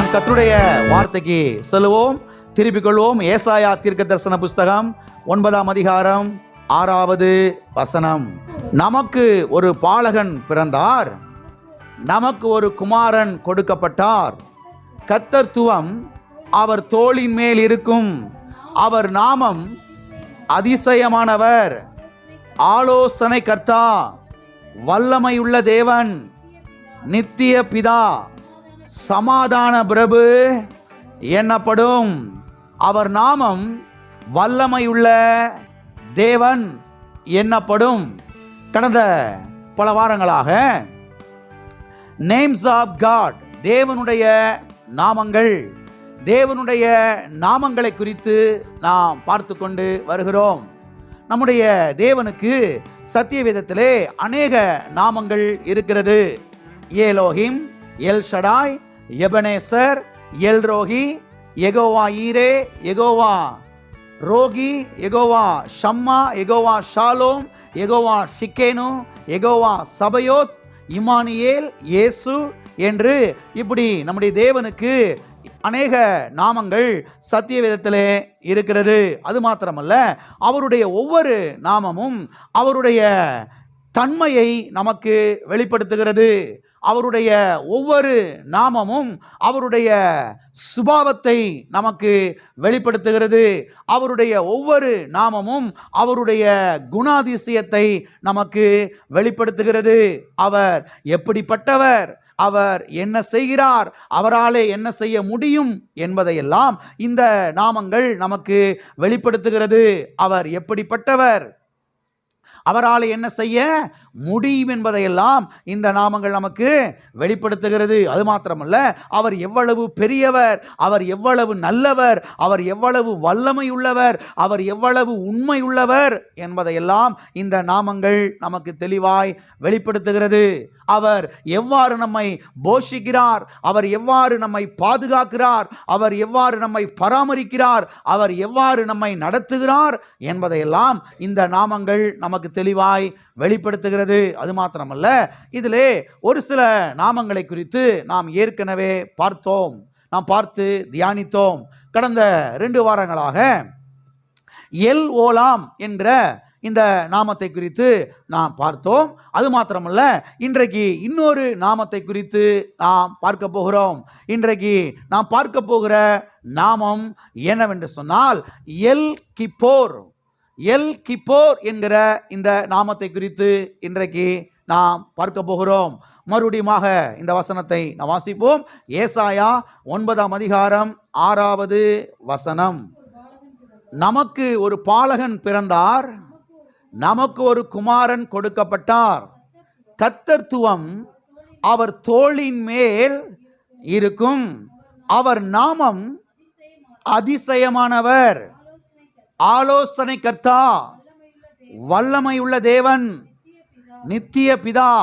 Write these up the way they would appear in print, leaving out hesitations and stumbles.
நாம் கர்த்தருடைய வார்த்தைக்கு செல்வோம், திருப்பிக் கொள்வோம். ஏசாயா தீர்க்க தரிசன புஸ்தகம் 9ஆம் அதிகாரம் 6வது வசனம். நமக்கு ஒரு பாலகன் பிறந்தார், நமக்கு ஒரு குமாரன் கொடுக்கப்பட்டார், கர்த்தத்துவம் அவர் தோளின் மேல் இருக்கும், அவர் நாமம் அதிசயமானவர், ஆலோசனை கர்த்தா, வல்லமையுள்ள தேவன், நித்திய பிதா, சமாதான பிரபு என்னப்படும். அவர் நாமம் வல்லமையுள்ள தேவன் என்னப்படும். கடந்த பல வாரங்களாக நேம்ஸ் ஆஃப் காட், தேவனுடைய நாமங்கள், தேவனுடைய நாமங்களை குறித்து நாம் பார்த்து கொண்டு வருகிறோம். நம்முடைய தேவனுக்கு சத்திய வேதத்திலே அநேக நாமங்கள் இருக்கிறது. Elohim, El Shaddai, Ebenezer, El Rohi, Jehovah Jireh, Jehovah Rohi, Jehovah Shammah, Jehovah Shalom, Jehovah Tsidkenu, Jehovah Sabaoth, Immanuel, இயேசு என்று இப்படி நம்முடைய தேவனுக்கு அநேக நாமங்கள் சத்திய வேதத்திலே இருக்கிறது. அது மாத்திரமல்ல, அவருடைய ஒவ்வொரு நாமமும் அவருடைய தன்மையை நமக்கு வெளிப்படுத்துகிறது. அவருடைய ஒவ்வொரு நாமமும் அவருடைய சுபாவத்தை நமக்கு வெளிப்படுத்துகிறது. அவருடைய ஒவ்வொரு நாமமும் அவருடைய குணாதிசயத்தை நமக்கு வெளிப்படுத்துகிறது. அவர் எப்படிப்பட்டவர், அவர் என்ன செய்கிறார், அவராலே என்ன செய்ய முடியும் என்பதையெல்லாம் இந்த நாமங்கள் நமக்கு வெளிப்படுத்துகிறது. அவர் எப்படிப்பட்டவர், அவரால் என்ன செய்ய முடியும் என்பதையெல்லாம் இந்த நாமங்கள் நமக்கு வெளிப்படுத்துகிறது. அது மாத்திரமல்ல, அவர் எவ்வளவு பெரியவர், அவர் எவ்வளவு நல்லவர், அவர் எவ்வளவு வல்லமையுள்ளவர், அவர் எவ்வளவு உண்மையுள்ளவர் என்பதையெல்லாம் இந்த நாமங்கள் நமக்கு தெளிவாய் வெளிப்படுத்துகிறது. அவர் எவ்வாறு நம்மை போஷிக்கிறார், அவர் எவ்வாறு நம்மை பாதுகாக்கிறார், அவர் எவ்வாறு நம்மை பராமரிக்கிறார், அவர் எவ்வாறு நம்மை நடத்துகிறார் என்பதையெல்லாம் இந்த நாமங்கள் நமக்கு தெளிவாய் வெளிப்படுத்துகிறது. அது மாத்திரமல்ல, இதிலே ஒரு சில நாமங்களை குறித்து நாம் ஏற்கனவே பார்த்தோம், நாம் பார்த்து தியானித்தோம். கடந்த 2 வாரங்களாக எல் ஓலாம் என்ற இந்த நாமத்தை குறித்து நாம் பார்த்தோம். அது மாத்திரமல்ல, இன்றைக்கு இன்னொரு நாமத்தை குறித்து நாம் பார்க்க போகிறோம். இன்றைக்கு நாம் பார்க்க போகிற நாமம் என்னவென்று சொன்னால் எல் கிப்போர். எல் கிப்போர் என்கிற இந்த நாமத்தை குறித்து இன்றைக்கு நாம் பார்க்க போகிறோம். மறுபடியுமாக இந்த வசனத்தை நாம் வாசிப்போம். ஏசாயா 9ஆம் அதிகாரம் 6வது வசனம். நமக்கு ஒரு பாலகன் பிறந்தார், நமக்கு ஒரு குமாரன் கொடுக்கப்பட்டார், கர்த்தத்துவம் அவர் தோளின் மேல் இருக்கும், அவர் நாமம் அதிசயமானவர், ஆலோசனை கர்த்தா, வல்லமையுள்ள தேவன், நித்திய பிதா,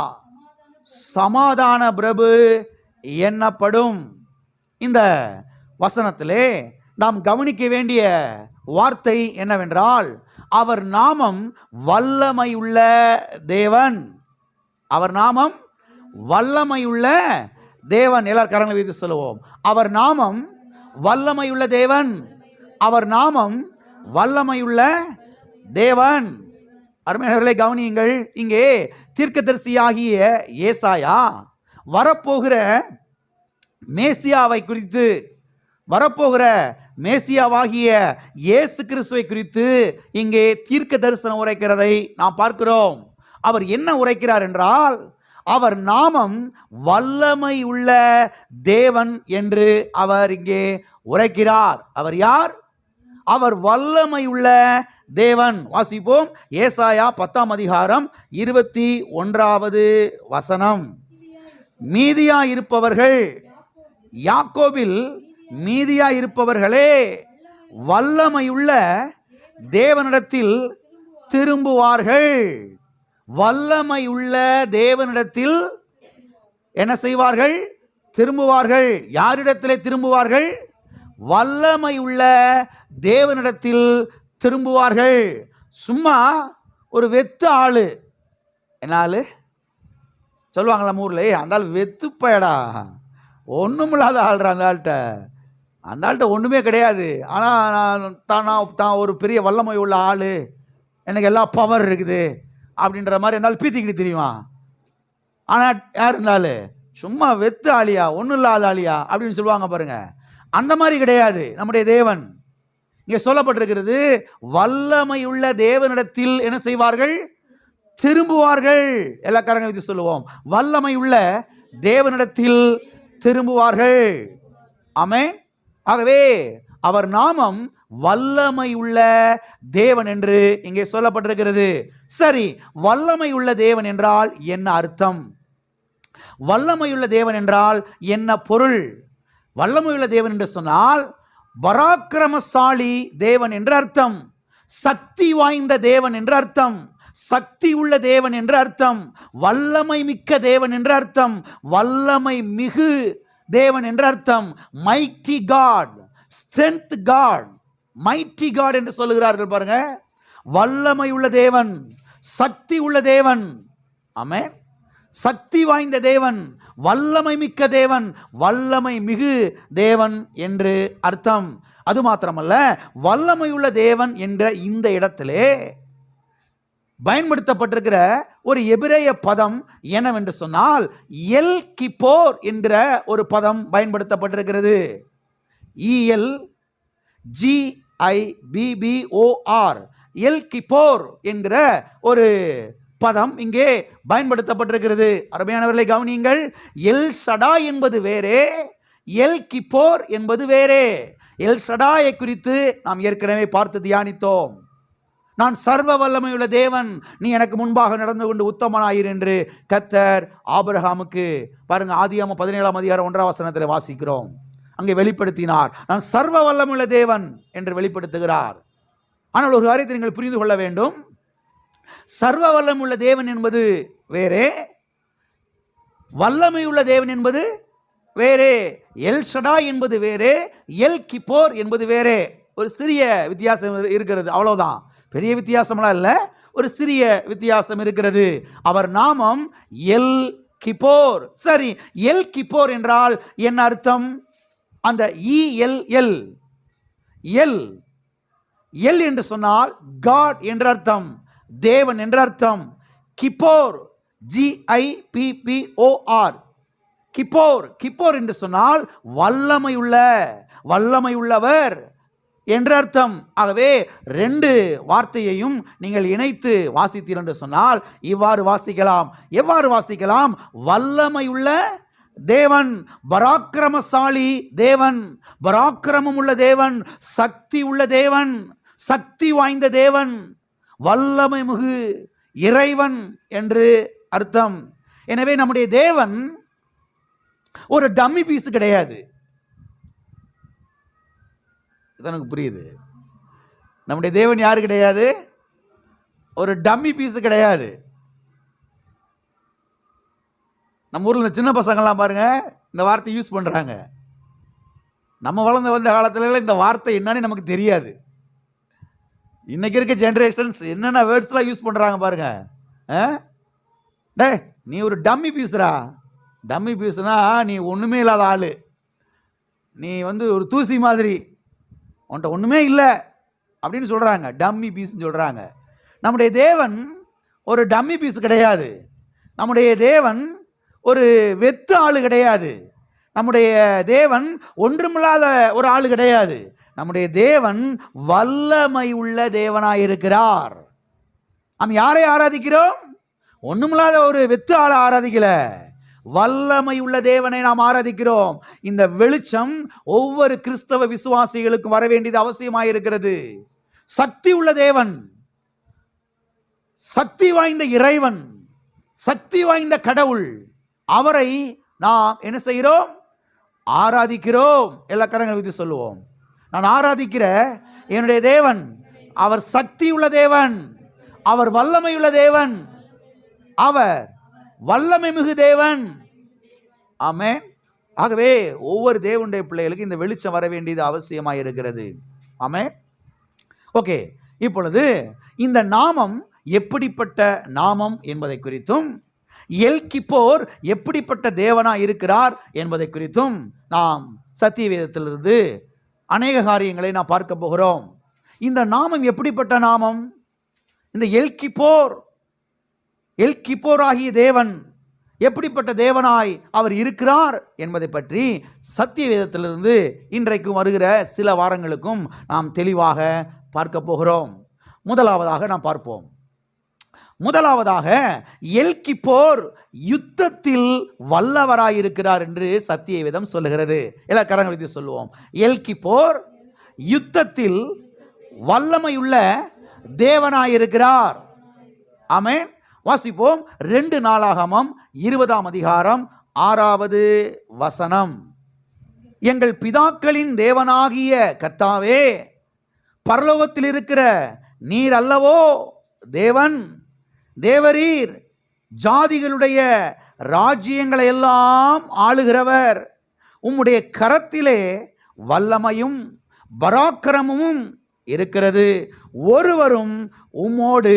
சமாதான பிரபு என்னப்படும். இந்த வசனத்திலே நாம் கவனிக்க வேண்டிய வார்த்தை என்னவென்றால், அவர் நாமம் வல்லமையுள்ள தேவன். அவர் நாமம் வல்லமையுள்ள தேவன். எல்லாரும் கரங்களை வைத்து சொல்லுவோம், அவர் நாமம் வல்லமையுள்ள தேவன், அவர் நாமம் வல்லமையுள்ள தேவன். அருமையானவர்களே, கவனியுங்கள். இங்கே தீர்க்கதரிசியாகிய ஏசாயா வரப்போகிற மேசியாவை குறித்து, வரப்போகிற மேசியாவாகிய இயேசு கிறிஸ்துவை குறித்து இங்கே தீர்க்க தரிசனம் உரைக்கிறதை நாம் பார்க்கிறோம். அவர் என்ன உரைக்கிறார் என்றால், அவர் நாமம் வல்லமை உள்ள தேவன் என்று அவர் இங்கே உரைக்கிறார். அவர் யார்? அவர் வல்லமை உள்ள தேவன். வாசிப்போம். ஏசாயா 10ஆம் அதிகாரம் 21வது வசனம். மீதியாயிருப்பவர்கள், யாக்கோபில் மீதியாயிருப்பவர்களே, வல்லமையுள்ள தேவனிடத்தில் திரும்புவார்கள். வல்லமையுள்ள தேவனிடத்தில் என்ன செய்வார்கள்? திரும்புவார்கள். யாரிடத்திலே திரும்புவார்கள்? வல்லமையுள்ள தேவனிடத்தில் திரும்புவார்கள். சும்மா ஒரு வெத்து ஆளு, என்ன ஆளு சொல்லுவாங்களா ஊர்ல, அந்த ஆள் வெத்து பயடா ஒன்றுமில்லாத ஆள்ற அந்த ஆள்கிட்ட ஒன்றுமே கிடையாது. ஆனால் தான் ஒரு பெரிய வல்லமை உள்ள ஆள், எனக்கு எல்லா பவர் இருக்குது அப்படின்ற மாதிரி இருந்தாலும் பீத்திக்கிட்டு தெரியுமா? ஆனால் யார் இருந்தாலும் சும்மா வெத்து ஆளியா, ஒன்றும் இல்லாத ஆளியா அப்படின்னு சொல்லுவாங்க பாருங்க. அந்த மாதிரி கிடையாது நம்முடைய தேவன். இங்கே சொல்லப்பட்டிருக்கிறது, வல்லமையுள்ள தேவனிடத்தில் என்ன செய்வார்கள்? திரும்புவார்கள். எல்லா காரங்க வச்சு சொல்லுவோம், வல்லமையுள்ள தேவனிடத்தில் திரும்புவார்கள். ஆமென். ஆகவே அவர் நாமம் வல்லமை உள்ள தேவன் என்று இங்கே சொல்லப்பட்டிருக்கிறது. சரி, வல்லமை உள்ள தேவன் என்றால் என்ன அர்த்தம்? வல்லமையுள்ள தேவன் என்றால் என்ன பொருள்? வல்லமையுள்ள தேவன் என்று சொன்னால் பராக்கிரமசாலி தேவன் என்று அர்த்தம், சக்தி வாய்ந்த தேவன் என்று அர்த்தம், சக்தி உள்ள தேவன் என்று அர்த்தம், வல்லமை மிக்க தேவன் என்று அர்த்தம், வல்லமை மிகு தேவன் என்று அர்த்தம். Mighty God, strength God, mighty God என்று சொல்லுகிறார்கள் பாருங்க. வல்லமை உள்ள தேவன், சக்தி உள்ள தேவன். ஆமென். சக்தி வாய்ந்த தேவன், வல்லமை மிக்க தேவன், வல்லமை மிகு தேவன் என்று அர்த்தம். அது மாத்திரமல்ல, வல்லமையுள்ள தேவன் என்ற இந்த இடத்திலே பயன்படுத்தப்பட்டிருக்கிற ஒரு எபிரேய பதம் என்னவென்று சொன்னால் எல் கிப்போர் என்ற ஒரு பதம் பயன்படுத்தப்பட்டிருக்கிறது. ELGIBBOR, எல் கிப்போர் என்கிற ஒரு பதம் இங்கே பயன்படுத்தப்பட்டிருக்கிறது. அருமையானவர்களை கவனியுங்கள். எல் சடா என்பது வேறே, எல் கிப்போர் என்பது வேறே. எல் சடாயை குறித்து நாம் ஏற்கனவே பார்த்து தியானித்தோம். நான் சர்வ வல்லமையுள்ள தேவன், நீ எனக்கு முன்பாக நடந்து கொண்டு உத்தமனாயிரு என்று கர்த்தர் ஆபிரகாமுக்கு, பாருங்க, ஆதியாகமம் 17ஆம் அதிகாரம் 1ஆம் வசனத்தில் வாசிக்கிறோம். அங்கே வெளிப்படுத்தினார். நான் சர்வ வல்லமையுள்ள தேவன் என்று வெளிப்படுத்துகிறார். ஆனால் ஒரு காரியத்தை நீங்கள் புரிந்து கொள்ள வேண்டும். சர்வ வல்லமையுள்ள தேவன் என்பது வேறே, வல்லமையுள்ள தேவன் என்பது வேறே. எல் ஷடா என்பது வேறே, எல் கிப்போர் என்பது வேறே. ஒரு சிறிய வித்தியாசம் இருக்கிறது, அவ்வளவுதான். பெரிய வித்தியாசம்லாம் இல்லை, ஒரு சிறிய வித்தியாசம் இருக்கிறது. அவர் நாமம் எல் கிப்போர். சரி, எல் கிப்போர் என்றால் என்ன அர்த்தம்? அந்த ELL, எல் எல் என்று சொன்னால் காட் என்ற அர்த்தம், தேவன் என்ற அர்த்தம். கிப்போர், GIPPOR, கிப்போர், கிப்போர் என்று சொன்னால் வல்லமையுள்ளவர் என்ற அர்த்தம். ஆகவே ரெண்டு வார்த்தையையும் நீங்கள் இணைத்து வாசித்தீர்கள் என்று சொன்னால் இவ்வாறு வாசிக்கலாம். எவ்வாறு வாசிக்கலாம்? வல்லமையுள்ள தேவன், பராக்கிரமசாலி தேவன், பராக்கிரமம் உள்ள தேவன், சக்தி உள்ள தேவன், சக்தி வாய்ந்த தேவன், வல்லமை மிகு இறைவன் என்று அர்த்தம். எனவே நம்முடைய தேவன் ஒரு டம்மி பீஸ் கிடையாது. எனக்கு புரியுது. நம்முடைய தேவன் யாரு கிடையாது? ஒரு டம்மி பீஸ் கிடையாது. நம்ம ஊரில் இந்த சின்ன பசங்கள்லாம் பாருங்க, இந்த வார்த்தை யூஸ் பண்றாங்க. நம்ம வளர்ந்து வந்த காலத்துல இந்த வார்த்தை என்னன்னு நமக்கு தெரியாது. இன்னைக்கு இருக்க ஜெனரேஷன்ஸ் என்னென்ன வேர்ட்ஸ்லாம் யூஸ் பண்றாங்க பாருங்க. டே, நீ ஒரு டம்மி பீஸ்ரா. டம்மி பீஸ்னா நீ ஒண்ணுமே இல்லாத ஆளு, நீ ஒரு தூசி மாதிரி, உன்கிட்ட ஒண்ணுமே இல்லை அப்படின்னு சொல்றாங்க. டம்மி பீஸ் சொல்றாங்க. நம்முடைய தேவன் ஒரு டம்மி பீஸ் கிடையாது. நம்முடைய தேவன் ஒரு வெத்து ஆளு கிடையாது. நம்முடைய தேவன் ஒன்றுமில்லாத ஒரு ஆளு கிடையாது. நம்முடைய தேவன் வல்லமை உள்ள தேவனாயிருக்கிறார். நாம் யாரை ஆராதிக்கிறோம்? ஒண்ணுமில்லாத ஒரு வெத்து ஆளை ஆராதிக்கல, வல்லமை உள்ள தேவனை நாம் ஆராதிக்கிறோம். இந்த வெளிச்சம் ஒவ்வொரு கிறிஸ்தவ விசுவாசிகளுக்கும் வர வேண்டியது அவசியமாயிருக்கிறது. சக்தி உள்ள தேவன், சக்தி வாய்ந்த இறைவன், சக்தி வாய்ந்த கடவுள், அவரை நாம் என்ன செய்கிறோம்? ஆராதிக்கிறோம். எல்லா கரங்களை வைத்து சொல்லுவோம், நான் ஆராதிக்கிற என்னுடைய தேவன், அவர் சக்தி உள்ள தேவன், அவர் வல்லமை உள்ள தேவன், அவர் வல்லமை மிகு தேவன். ஆமென். ஆகவே ஒவ்வொரு தேவனுடைய பிள்ளைகளுக்கு இந்த வெளிச்சம் வர வேண்டியது அவசியமாக இருக்கிறது. ஆமென். ஓகே, இப்பொழுது இந்த நாமம் எப்படிப்பட்ட நாமம் என்பதை குறித்தும் எல்கிப்போர் எப்படிப்பட்ட தேவனாய் இருக்கிறார் என்பதை குறித்தும் நாம் சத்திய வேதத்திலிருந்து அநேக காரியங்களை நாம் பார்க்க போகிறோம். இந்த நாமம் எப்படிப்பட்ட நாமம்? இந்த எல்கிப்போர் ஆகிய தேவன் எப்படிப்பட்ட தேவனாய் அவர் இருக்கிறார் என்பதை பற்றி சத்திய வேதத்திலிருந்து இன்றைக்கும் வருகிற சில வாரங்களுக்கும் நாம் தெளிவாக பார்க்க போகிறோம். முதலாவதாக நாம் பார்ப்போம். முதலாவதாக எல்கிப்போர் யுத்தத்தில் வல்லவராயிருக்கிறார் என்று சத்திய வேதம் சொல்லுகிறது. எல்லா கரங்களை சொல்லுவோம். எல்கிப்போர் யுத்தத்தில் வல்லமையுள்ள தேவனாயிருக்கிறார். ஆமென். வாசிப்போம். 2 நாளாகமம் 20ஆம் அதிகாரம் 6வது வசனம். எங்கள் பிதாக்களின் தேவனாகிய கர்த்தாவே, பரலோகத்தில் இருக்கிற நீர் அல்லவோ தேவன், தேவரீர் ஜாதிகளுடைய ராஜ்யங்களை எல்லாம் ஆளுகிறவர். உம்முடைய கரத்திலே வல்லமையும் பராக்கிரமும் இருக்கிறது. ஒருவரும் உம்மோடு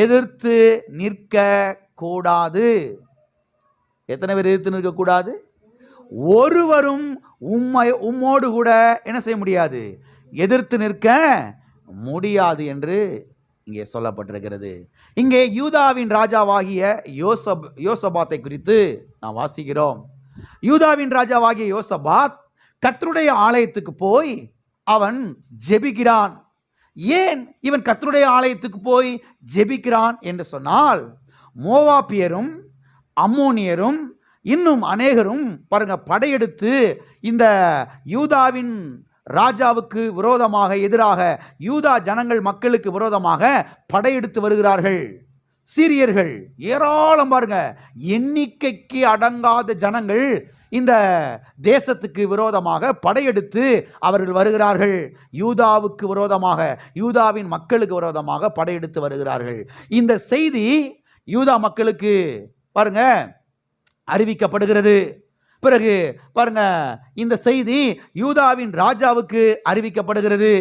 எதிர்த்து நிற்க கூடாது. எத்தனை பேர் எதிர்த்து நிற்க கூடாது? ஒருவரும் உம்மோடு கூட என்ன செய்ய முடியாது? எதிர்த்து நிற்க முடியாது என்று இங்கே சொல்லப்பட்டிருக்கிறது. இங்கே யூதாவின் ராஜாவாகிய யோசபாத்தை குறித்து நாம் வாசிக்கிறோம். யூதாவின் ராஜாவாகிய யோசபாத் கர்த்தருடைய ஆலயத்துக்கு போய் அவன் ஜெபிக்கிறான். ஏன் இவன் கர்த்தருடைய ஆலயத்துக்கு போய் ஜெபிக்கிறான் என்று சொன்னால், மோவாபியரும் அம்மோனியரும் இன்னும் அநேகரும் பாருங்க படையெடுத்து இந்த யூதாவின் ராஜாவுக்கு விரோதமாக, எதிராக யூதா ஜனங்கள் மக்களுக்கு விரோதமாக படையெடுத்து வருகிறார்கள். சீரியர்கள் ஏராளம், பாருங்க எண்ணிக்கைக்கு அடங்காத ஜனங்கள் இந்த தேசத்துக்கு விரோதமாக படையெடுத்து அவர்கள் வருகிறார்கள். யூதாவுக்கு விரோதமாக, யூதாவின் மக்களுக்கு விரோதமாக படையெடுத்து வருகிறார்கள். இந்த செய்தி யூதா மக்களுக்கு பாருங்க அறிவிக்கப்படுகிறது. பிறகு பாருங்க இந்த செய்தி யூதாவின் ராஜாவுக்கு அறிவிக்கப்படுகிறது.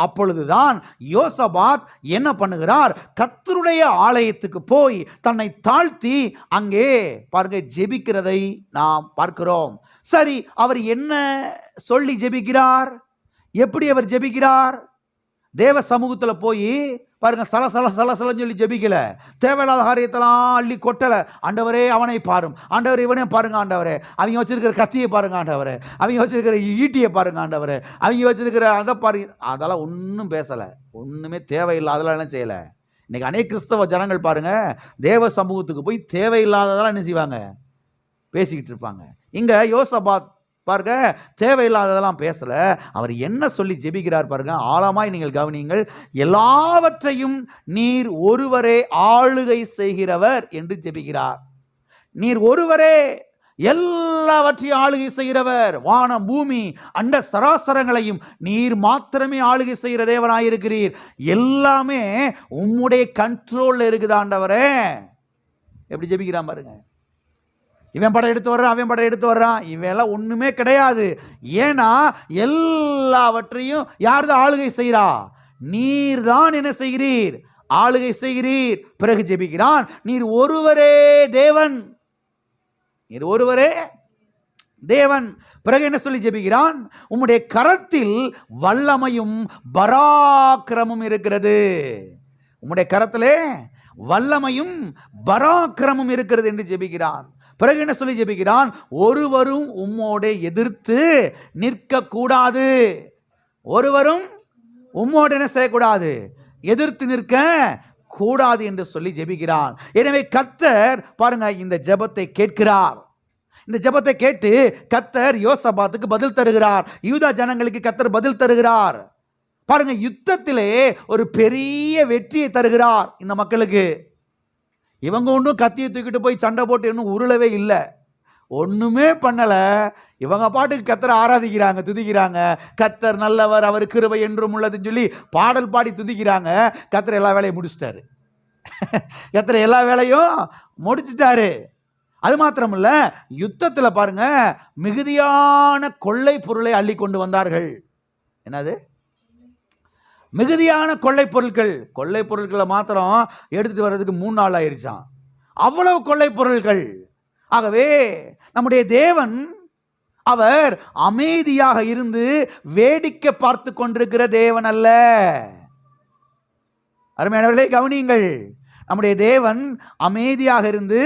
அப்பொழுதுதான் யோசபாத் என்ன பண்ணுகிறார்? கர்த்தருடைய ஆலயத்துக்கு போய் தன்னை தாழ்த்தி அங்கே பாருங்க ஜெபிக்கிறதை நாம் பார்க்கிறோம். சரி, அவர் என்ன சொல்லி ஜெபிக்கிறார்? எப்படி அவர் ஜெபிக்கிறார்? தேவ சமூகத்துல போய் பாருங்க சலன்னு சொல்லி ஜெபிக்கல. தேவையில்லாத காரியத்தெல்லாம் அள்ளி கொட்டல. ஆண்டவரே அவனை பாரும், ஆண்டவர் இவனே பாருங்க, ஆண்டவரே அவங்க வச்சிருக்கிற கத்தியை பாருங்க, ஆண்டவரே அவங்க வச்சிருக்கிற ஈட்டியை பாருங்க, ஆண்டவரே அவங்க வச்சிருக்கிற அதை பாருங்க. அதெல்லாம் ஒன்றும் பேசலை, ஒன்றுமே தேவையில்லை, அதெல்லாம் என்ன செய்யலை. இன்னைக்கு அநேக கிறிஸ்தவ ஜனங்கள் பாருங்க தேவ சமூகத்துக்கு போய் தேவையில்லாததெல்லாம் என்ன செய்வாங்க? பேசிக்கிட்டு இருப்பாங்க. இங்க யோசபாத் பாருங்க தேவையில்லாததெல்லாம் பேசல. அவர் என்ன சொல்லி ஜெபிக்கிறார் பாருங்க, ஆழமாய் நீங்கள் கவனியுங்கள். எல்லாவற்றையும் நீர் ஒருவரே ஆளுகை செய்கிறவர் என்று ஜெபிக்கிறார். நீர் ஒருவரே எல்லாவற்றையும் ஆளுகை செய்கிறவர். வானம் பூமி அண்ட சராசரங்களையும் நீர் மாத்திரமே ஆளுகை செய்கிற தேவனாயிருக்கிறீர். எல்லாமே உம்முடைய கண்ட்ரோல்ல இருக்குது ஆண்டவரே. எப்படி ஜெபிக்கிறான் பாருங்க. இவன் படம் எடுத்து வர்றான், அவன் படம் எடுத்து வர்றான், இவெல்லாம் ஒண்ணுமே கிடையாது. ஏன்னா எல்லாவற்றையும் யார்தான் ஆளுகை செய்கிறா? நீர் தான் என்ன செய்கிறீர்? ஆளுகை செய்கிறீர். பிறகு ஜெபிக்கிறான், நீர் ஒருவரே தேவன், நீர் ஒருவரே தேவன். பிறகு என்ன சொல்லி ஜெபிக்கிறான்? உம்முடைய கரத்தில் வல்லமையும் பராக்கிரமும் இருக்கிறது. உம்முடைய கரத்திலே வல்லமையும் பராக்கிரமும் இருக்கிறது என்று ஜெபிக்கிறான். பிறகு என்ன சொல்லி ஜெபிக்கிறான்? ஒருவரும் உம்மோடு எதிர்த்து நிற்க கூடாது. ஒருவரும் உம்மோடு என்ன செய்யக்கூடாது? எதிர்த்து நிற்க கூடாது என்று சொல்லி ஜெபிக்கிறான். எனவே கர்த்தர் பாருங்க இந்த ஜெபத்தை கேட்கிறார். இந்த ஜெபத்தை கேட்டு கர்த்தர் யோசபாத்துக்கு பதில் தருகிறார். யூதா ஜனங்களுக்கு கர்த்தர் பதில் தருகிறார். பாருங்க யுத்தத்திலே ஒரு பெரிய வெற்றியை தருகிறார் இந்த மக்களுக்கு. இவங்க ஒன்றும் கத்தியை தூக்கிட்டு போய் சண்டை போட்டு இன்னும் உருளவே இல்லை, ஒண்ணுமே பண்ணல. இவங்க பாட்டுக்கு கர்த்தரை ஆராதிக்கிறாங்க, துதிக்கிறாங்க. கர்த்தர் நல்லவர், அவர் கிருபை என்றும் உள்ளதுன்னு சொல்லி பாடல் பாடி துதிக்கிறாங்க. கர்த்தர் எல்லா வேலையும் முடிச்சிட்டாரு. கர்த்தர் எல்லா வேலையும் முடிச்சிட்டாரு. அது மாத்திரமல்ல, யுத்தத்துல பாருங்க மிகுதியான கொள்ளை பொருளை அள்ளி கொண்டு வந்தார்கள். என்னது? மிகுதியான கொள்ளை பொருட்கள். கொள்ளை பொருட்களை மாத்திரம் எடுத்துட்டு வர்றதுக்கு 3 நாள் ஆயிருச்சான். அவ்வளவு கொள்ளை பொருள்கள். ஆகவே நம்முடைய தேவன் அவர் அமைதியாக இருந்து வேடிக்கை பார்த்து கொண்டிருக்கிற தேவன் அல்ல. அருமையானவர்களே கவனியுங்கள், நம்முடைய தேவன் அமைதியாக இருந்து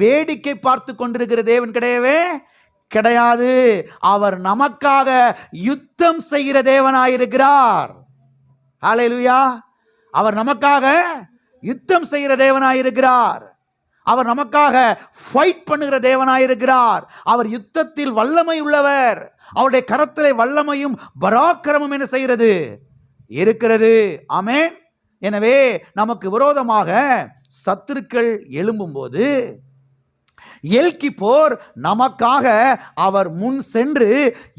வேடிக்கை பார்த்து கொண்டிருக்கிற தேவன் கிடையவே கிடையாது. அவர் நமக்காக யுத்தம் செய்கிற தேவனாயிருக்கிறார். ஹல்லேலூயா. அவர் நமக்காக யுத்தம் செய்கிற தேவனாயிருக்கிறார். அவர் நமக்காக ஃபைட் பண்ணுகிற தேவனாயிருக்கிறார். அவர் யுத்தத்தில் வல்லமை உள்ளவர். அவருடைய கரத்திலே வல்லமையும் பராக்கிரமும் என்ன செய்கிறது இருக்கிறது. ஆமென். எனவே நமக்கு விரோதமாக சத்துருக்கள் எழும்பும் போது எல்கிப்போர் நமக்காக அவர் முன் சென்று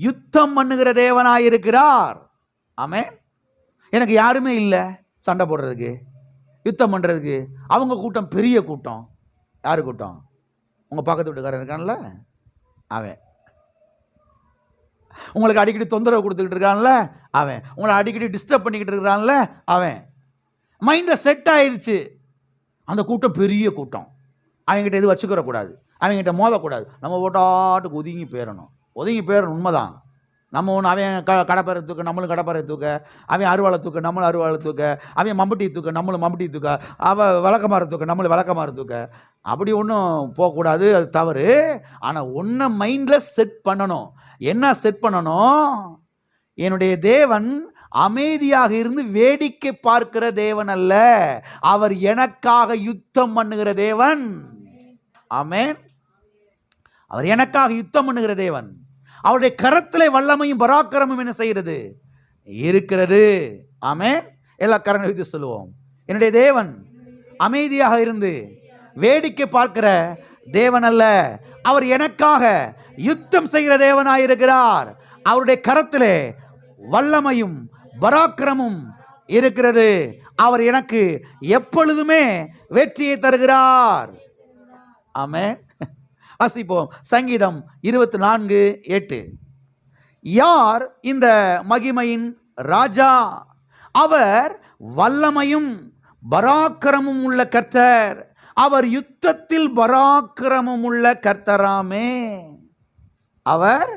யுத்தம் பண்ணுகிற தேவனாயிருக்கிறார். ஆமென். எனக்கு யாருமே இல்லை சண்டை போடுறதுக்கு, யுத்தம் பண்றதுக்கு. அவங்க கூட்டம் பெரிய கூட்டம். யாரு கூட்டம்? உங்க பக்கத்து வீட்டுக்காரன் இருக்கான்ல அவன். உங்களுக்கு அடிக்கடி தொந்தரவு கொடுத்துக்கிட்டு இருக்கான்ல அவன். உங்களை அடிக்கடி டிஸ்டர்ப் பண்ணிக்கிட்டு இருக்கிறான்ல அவன். மைண்ட்ல செட் ஆயிடுச்சு. அந்த கூட்டம் பெரிய கூட்டம். அவங்ககிட்ட எதுவும் வச்சுக்கிற கூடாது, அவங்ககிட்ட மோதக்கூடாது. நம்ம ஓட்டாட்டுக்கு ஒதுங்கி போயிடணும். ஒதுங்கி போயிடணும், உண்மைதான். நம்ம ஒன்று அவன் கடப்பாரை தூக்க நம்மளும் கடப்பாரை தூக்க, அவன் அருவாளை தூக்க நம்மளும் அருவாளை தூக்க, அவன் மம்பட்டி தூக்க நம்மளும் மம்பட்டி தூக்க, அவன் விளக்கமாறு தூக்க நம்மளும் விளக்கமாறு தூக்க. அப்படி ஒன்றும் போகக்கூடாது, அது தவறு. ஆனால் ஒன்றை மைண்டில் செட் பண்ணணும். என்ன செட் பண்ணணும்? என்னுடைய தேவன் அமைதியாக இருந்து வேடிக்கை பார்க்கிற தேவன் அல்ல, அவர் எனக்காக யுத்தம் பண்ணுகிற தேவன். ஆமென். அவர் எனக்காக யுத்தம் பண்ணுகிற தேவன். அவருடைய கரத்திலே வல்லமையும் பராக்கிரமும் என்ன செய்கிறது இருக்கிறது. ஆமென். எல்லா கரங்களை வைத்து சொல்லுவோம், என்னுடைய தேவன் அமைதியாக இருந்து வேடிக்கை பார்க்கிற தேவன் அல்ல, அவர் எனக்காக யுத்தம் செய்கிற தேவனாயிருக்கிறார். அவருடைய கரத்திலே வல்லமையும் பராக்கிரமும் இருக்கிறது. அவர் எனக்கு எப்பொழுதுமே வெற்றியை தருகிறார். ஆமென். வாசிப்போம் சங்கீதம் 24:8. யார் இந்த மகிமையின் ராஜா? அவர் வல்லமையும் பராக்கிரமும் உள்ள கர்த்தர், அவர் யுத்தத்தில் பராக்கிரமும் உள்ள கர்த்தராமே. அவர்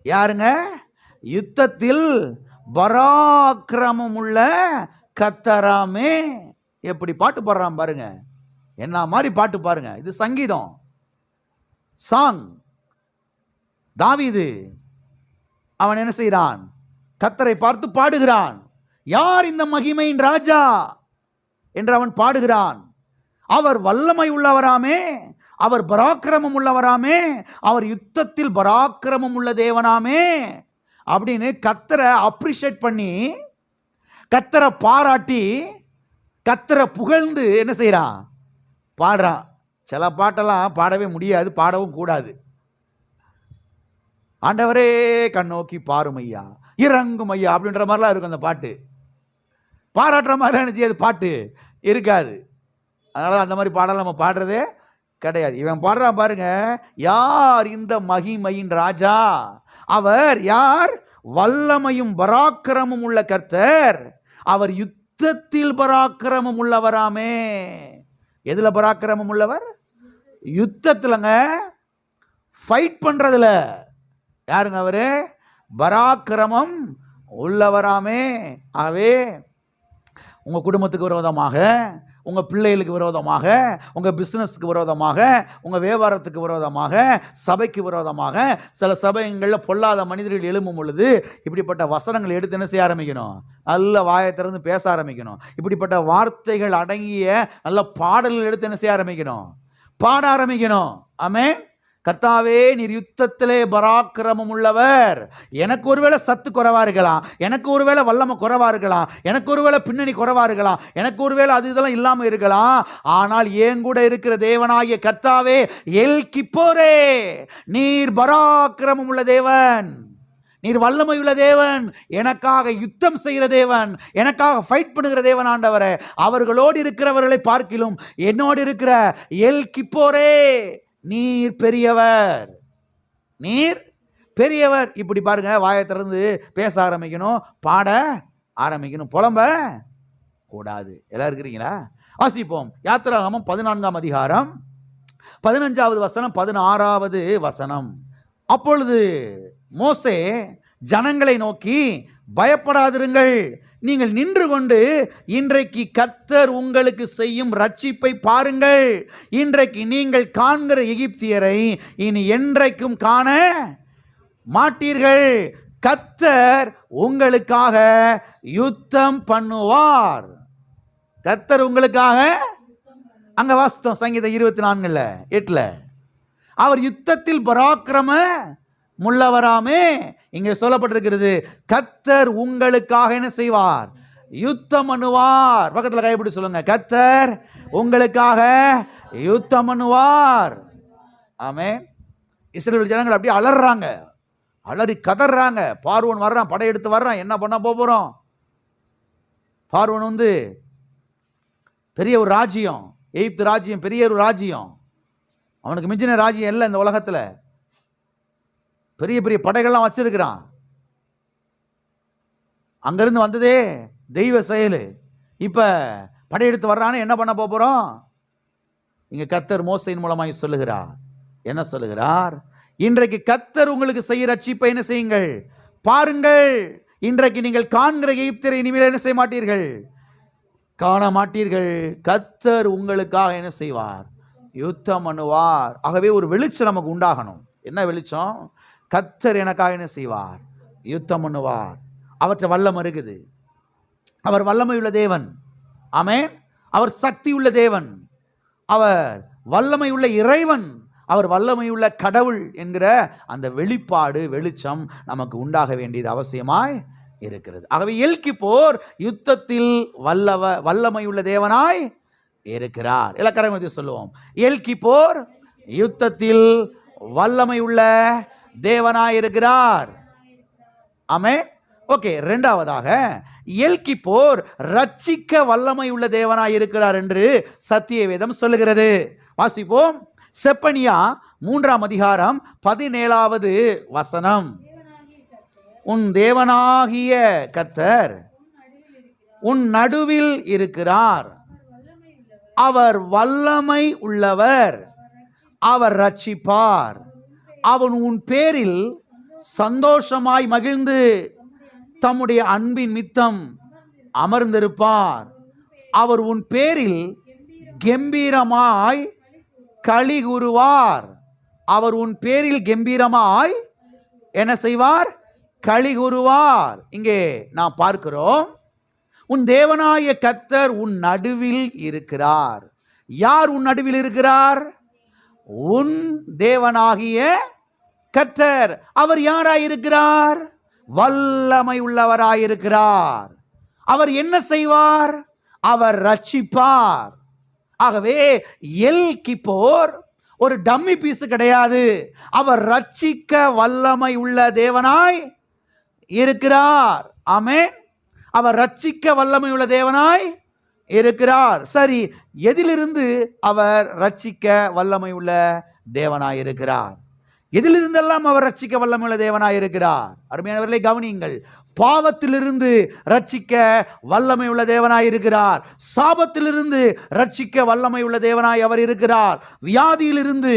யாருங்க? யுத்தத்தில் பராக்கிரமும் உள்ள கர்த்தராமே. எப்படி பாட்டு பாடுறான் பாருங்க, என்ன மாதிரி பாட்டு பாருங்க. இது சங்கீதம், சாங். தாவீது அவன் என்ன செய்கிறான்? கர்த்தரை பார்த்து பாடுகிறான். யார் இந்த மகிமையின் ராஜா என்று அவன் பாடுகிறான். அவர் வல்லமை உள்ளவராமே, அவர் பராக்கிரமம் உள்ளவராமே, அவர் யுத்தத்தில் பராக்கிரமம் உள்ள தேவனாமே அப்படின்னு கர்த்தரை அப்ரிஷியேட் பண்ணி, கர்த்தரை பாராட்டி, கர்த்தரை புகழ்ந்து என்ன செய்யறான்? பாடுறான். சில பாட்டெல்லாம் பாடவே முடியாது, பாடவும் கூடாது. ஆண்டவரே கண்ணோக்கி பாரும் ஐயா, இறங்கும் ஐயா அப்படின்ற மாதிரிலாம் இருக்கும் அந்த பாட்டு. பாராட்டுற மாதிரி நினைச்சு அது பாட்டு இருக்காது. அதனால அந்த மாதிரி பாடலாம் நம்ம பாடுறதே கிடையாது. இவன் பாடுறான் பாருங்க, யார் இந்த மகிமையின் ராஜா? அவர் யார்? வல்லமையும் பராக்கிரமும் உள்ள கர்த்தர், அவர் யுத்தத்தில் பராக்கிரமம் உள்ளவராமே. எதுல பராக்கிரமம் உள்ளவர்? யுத்தத்துலங்க, ஃபைட் பண்றதுல. யாருங்க அவரு? பராக்கிரமம் உள்ளவராமே. ஆகவே உங்க குடும்பத்துக்கு விரோதமாக, உங்க பிள்ளைகளுக்கு விரோதமாக, உங்க பிசினஸ்க்கு விரோதமாக, உங்க வியாபாரத்துக்கு விரோதமாக, சபைக்கு விரோதமாக சில சபைகளில் பொல்லாத மனிதர்கள் எழும்பும் பொழுது இப்படிப்பட்ட வசனங்கள் எடுத்து என்ன செய்ய ஆரம்பிக்கணும்? நல்ல வாயை திறந்து பேச ஆரம்பிக்கணும். இப்படிப்பட்ட வார்த்தைகள் அடங்கிய நல்ல பாடல்கள் எடுத்து என்ன செய்ய ஆரம்பிக்கணும்? பாட ஆரம்பிக்கணும். ஆமென். கர்த்தாவே நீர் யுத்தத்திலே பராக்கிரமம் உள்ளவர். எனக்கு ஒருவேளை சத்து குறைவா இருக்கலாம், எனக்கு ஒருவேளை வல்லமை குறைவா இருக்கலாம், எனக்கு ஒருவேளை பின்னணி குறைவா இருக்கலாம், எனக்கு ஒருவேளை அது இதெல்லாம் இல்லாம இருக்கலாம். ஆனால் என் கூட இருக்கிற தேவனாகிய கர்த்தாவே எல் கிப்போரே, நீர் பராக்கிரமம் உள்ள தேவன், நீர் வல்லமை உள்ள தேவன், எனக்காக யுத்தம் செய்கிற தேவன், எனக்காக ஃபைட் பண்ணுகிற தேவன். ஆண்டவரே, அவர்களோடு இருக்கிறவர்களை பார்க்கிலும் என்னோடு இருக்கிற எல் கிப்போரே நீர் பெரியவர், நீர் பெரியவர். இப்படி பாருங்க, வாயை திறந்து பேச ஆரம்பிக்கணும், பாட ஆரம்பிக்கணும், புலம்ப கூடாது. எல்லாம் இருக்கிறீங்களா? வாசிப்போம். யாத்திராகமம் 14ஆம் அதிகாரம் 15வது வசனம் 16வது வசனம். அப்பொழுது மோசே ஜனங்களை நோக்கி, பயப்படாதிருங்கள், நீங்கள் நின்று கொண்டு இன்றைக்கு கர்த்தர் உங்களுக்கு செய்யும் ரட்சிப்பை பாருங்கள். இன்றைக்கு நீங்கள் காண்கிற எகிப்தியரை இனி என்றைக்கும் காண மாட்டீர்கள். கர்த்தர் உங்களுக்காக யுத்தம் பண்ணுவார். கர்த்தர் உங்களுக்காக, அங்க வாசித்தோம் சங்கீதம் 24:8. அவர் யுத்தத்தில் பராக்கிரம முள்ளவராமே. இங்கே சொல்லப்பட்டிருக்கிறது, கர்த்தர் உங்களுக்காக என்ன செய்வார்? யுத்தம் பண்ணுவார். பக்கத்தில் கைப்பிடி சொல்லுங்க, கர்த்தர் உங்களுக்காக யுத்தம் பண்ணுவார். ஆமென். இஸ்ரவேல் ஜனங்கள் அப்படியே அலறாங்க, அலறி கதறாங்க. பார்வோன் வர்றான், படையெடுத்து வர்றான், என்ன பண்ண போறோம்? பார்வோன் பெரிய ஒரு ராஜ்யம், எகிப்து ராஜ்யம் பெரிய ஒரு ராஜ்யம், அவனுக்கு மிஞ்சின ராஜ்யம் இல்லை இந்த உலகத்தில். பெரிய பெரிய படைகள்லாம் வச்சிருக்கிறான். அங்கிருந்து வந்ததே தெய்வ செயல். இப்ப படையெடுத்து வர்றான்னு என்ன பண்ண போறோம்? இங்க கர்த்தர் மோசையின் மூலமாய் சொல்லுகிறார். என்ன சொல்லுகிறார்? இன்றைக்கு கர்த்தர் உங்களுக்கு செய்ய ரட்சிப்பை என்ன செய்யுங்கள் பாருங்கள். இன்றைக்கு நீங்கள் காண்கிற எகிப்தியரை இனிமேல் என்ன செய்ய மாட்டீர்கள், காண மாட்டீர்கள். கர்த்தர் உங்களுக்காக என்ன செய்வார்? யுத்தம் பண்ணுவார். ஆகவே ஒரு வெளிச்சம் நமக்கு உண்டாகணும். என்ன வெளிச்சம்? கர்த்தர் எனக்காக என்ன செய்வார்? யுத்தம் பண்ணுவார். அவற்றை வல்லமை இருக்குது. அவர் வல்லமை உள்ள தேவன். ஆமென். அவர் சக்தி உள்ள தேவன். அவர் வல்லமை உள்ள இறைவன். அவர் வல்லமை உள்ள கடவுள் என்கிற அந்த வெளிப்பாடு, வெளிச்சம் நமக்கு உண்டாக வேண்டியது அவசியமாய் இருக்கிறது. ஆகவே எல்கிப்போர் யுத்தத்தில் வல்லமை உள்ள தேவனாய் இருக்கிறார். இலக்கணத்தை சொல்லுவோம், எல்கிப்போர் யுத்தத்தில் வல்லமை உள்ள தேவனாய் இருக்கிறார். ஆமென். ஓகே. இரண்டாவதாக, எல்கிப்போர் ரட்சிக்க வல்லமை உள்ள தேவனாய் இருக்கிறார் என்று சத்திய வேதம் சொல்லுகிறது. வாசிப்போம். செப்பனியா 3ஆம் அதிகாரம் 17வது வசனம். உன் தேவனாகிய கர்த்தர் உன் நடுவில் இருக்கிறார். அவர் வல்லமை உள்ளவர். அவர் ரட்சிப்பார். அவன் உன் பேரில் சந்தோஷமாய் மகிழ்ந்து தம்முடைய அன்பின் மித்தம் அமர்ந்திருப்பார். அவர் உன் பேரில் கம்பீரமாய் களி கூறுவார். அவர் உன் பேரில் கம்பீரமாய் என்ன செய்வார்? களி கூறுவார். இங்கே நாம் பார்க்கிறோம், உன் தேவனாய கர்த்தர் உன் நடுவில் இருக்கிறார். யார் உன் நடுவில் இருக்கிறார்? உன் தேவனாகிய கர்த்தர். அவர் யாராயிருக்கிறார்? வல்லமை உள்ளவராயிருக்கிறார். அவர் என்ன செய்வார்? அவர் ரட்சிப்பார். ஆகவே எல்கிப்போர் ஒரு டம்மி பீஸ் கிடையாது. அவர் ரட்சிக்க வல்லமை உள்ள தேவனாய் இருக்கிறார். ஆமென். அவர் ரட்சிக்க வல்லமை உள்ள தேவனாய் இருக்கிறார். சரி, எதிலிருந்து அவர் ரட்சிக்க வல்லமை உள்ள தேவனாய் இருக்கிறார்? எதிலிருந்தெல்லாம் அவர் ரட்சிக்க வல்லமையுள்ள தேவனாய் இருக்கிறார்? அருமையானவர்களை கவனியுங்கள். பாவத்திலிருந்து ரட்சிக்க வல்லமை உள்ள தேவனாய் இருக்கிறார். சாபத்திலிருந்து ரட்சிக்க வல்லமை உள்ள தேவனாய் அவர் இருக்கிறார். வியாதியிலிருந்து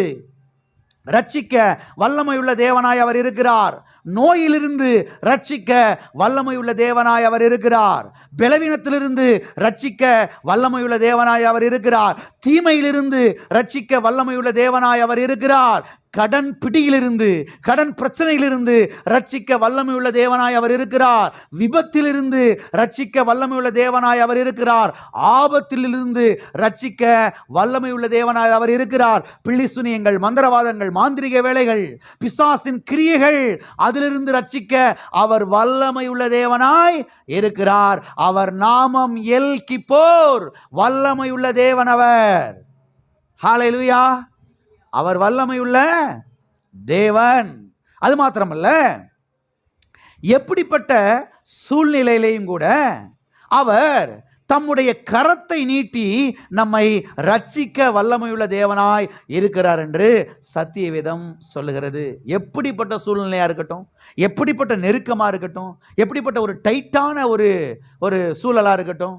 ரட்சிக்க வல்லமை உள்ள தேவனாய் அவர் இருக்கிறார். நோயிலிருந்து ரட்சிக்க வல்லமை உள்ள தேவனாய் அவர் இருக்கிறார். பலவீனத்திலிருந்து ரட்சிக்க வல்லமை உள்ள தேவனாய் அவர் இருக்கிறார். தீமையிலிருந்து ரட்சிக்க வல்லமை உள்ள தேவனாய் அவர் இருக்கிறார். கடன் பிடியிலிருந்து, கடன் பிரச்சனையிலிருந்து ரட்சிக்க வல்லமை உள்ள தேவனாய் அவர் இருக்கிறார். விபத்திலிருந்து ரட்சிக்க வல்லமை உள்ள தேவனாய் அவர் இருக்கிறார். ஆபத்திலிருந்து ரட்சிக்க வல்லமை உள்ள தேவனாய் அவர் இருக்கிறார். பில்லிசுனியங்கள், மந்திரவாதங்கள், மாந்திரிக வேலைகள், பிசாசின் கிரியைகள், அதிலிருந்து ரட்சிக்க அவர் வல்லமை உள்ள தேவனாய் இருக்கிறார். அவர் நாமம் எல்கிப்போர், வல்லமை உள்ள தேவன் அவர். ஹல்லேலூயா. அவர் வல்லமையுள்ள தேவன். அது மாத்திரமல்ல, எப்படிப்பட்ட சூழ்நிலையிலையும் கூட அவர் தம்முடைய கரத்தை நீட்டி நம்மை ரட்சிக்க வல்லமையுள்ள தேவனாய் இருக்கிறார் என்று சத்திய வேதம் சொல்லுகிறது. எப்படிப்பட்ட சூழ்நிலையா இருக்கட்டும், எப்படிப்பட்ட நெருக்கமா இருக்கட்டும், எப்படிப்பட்ட ஒரு டைட்டான ஒரு சூழலா இருக்கட்டும்,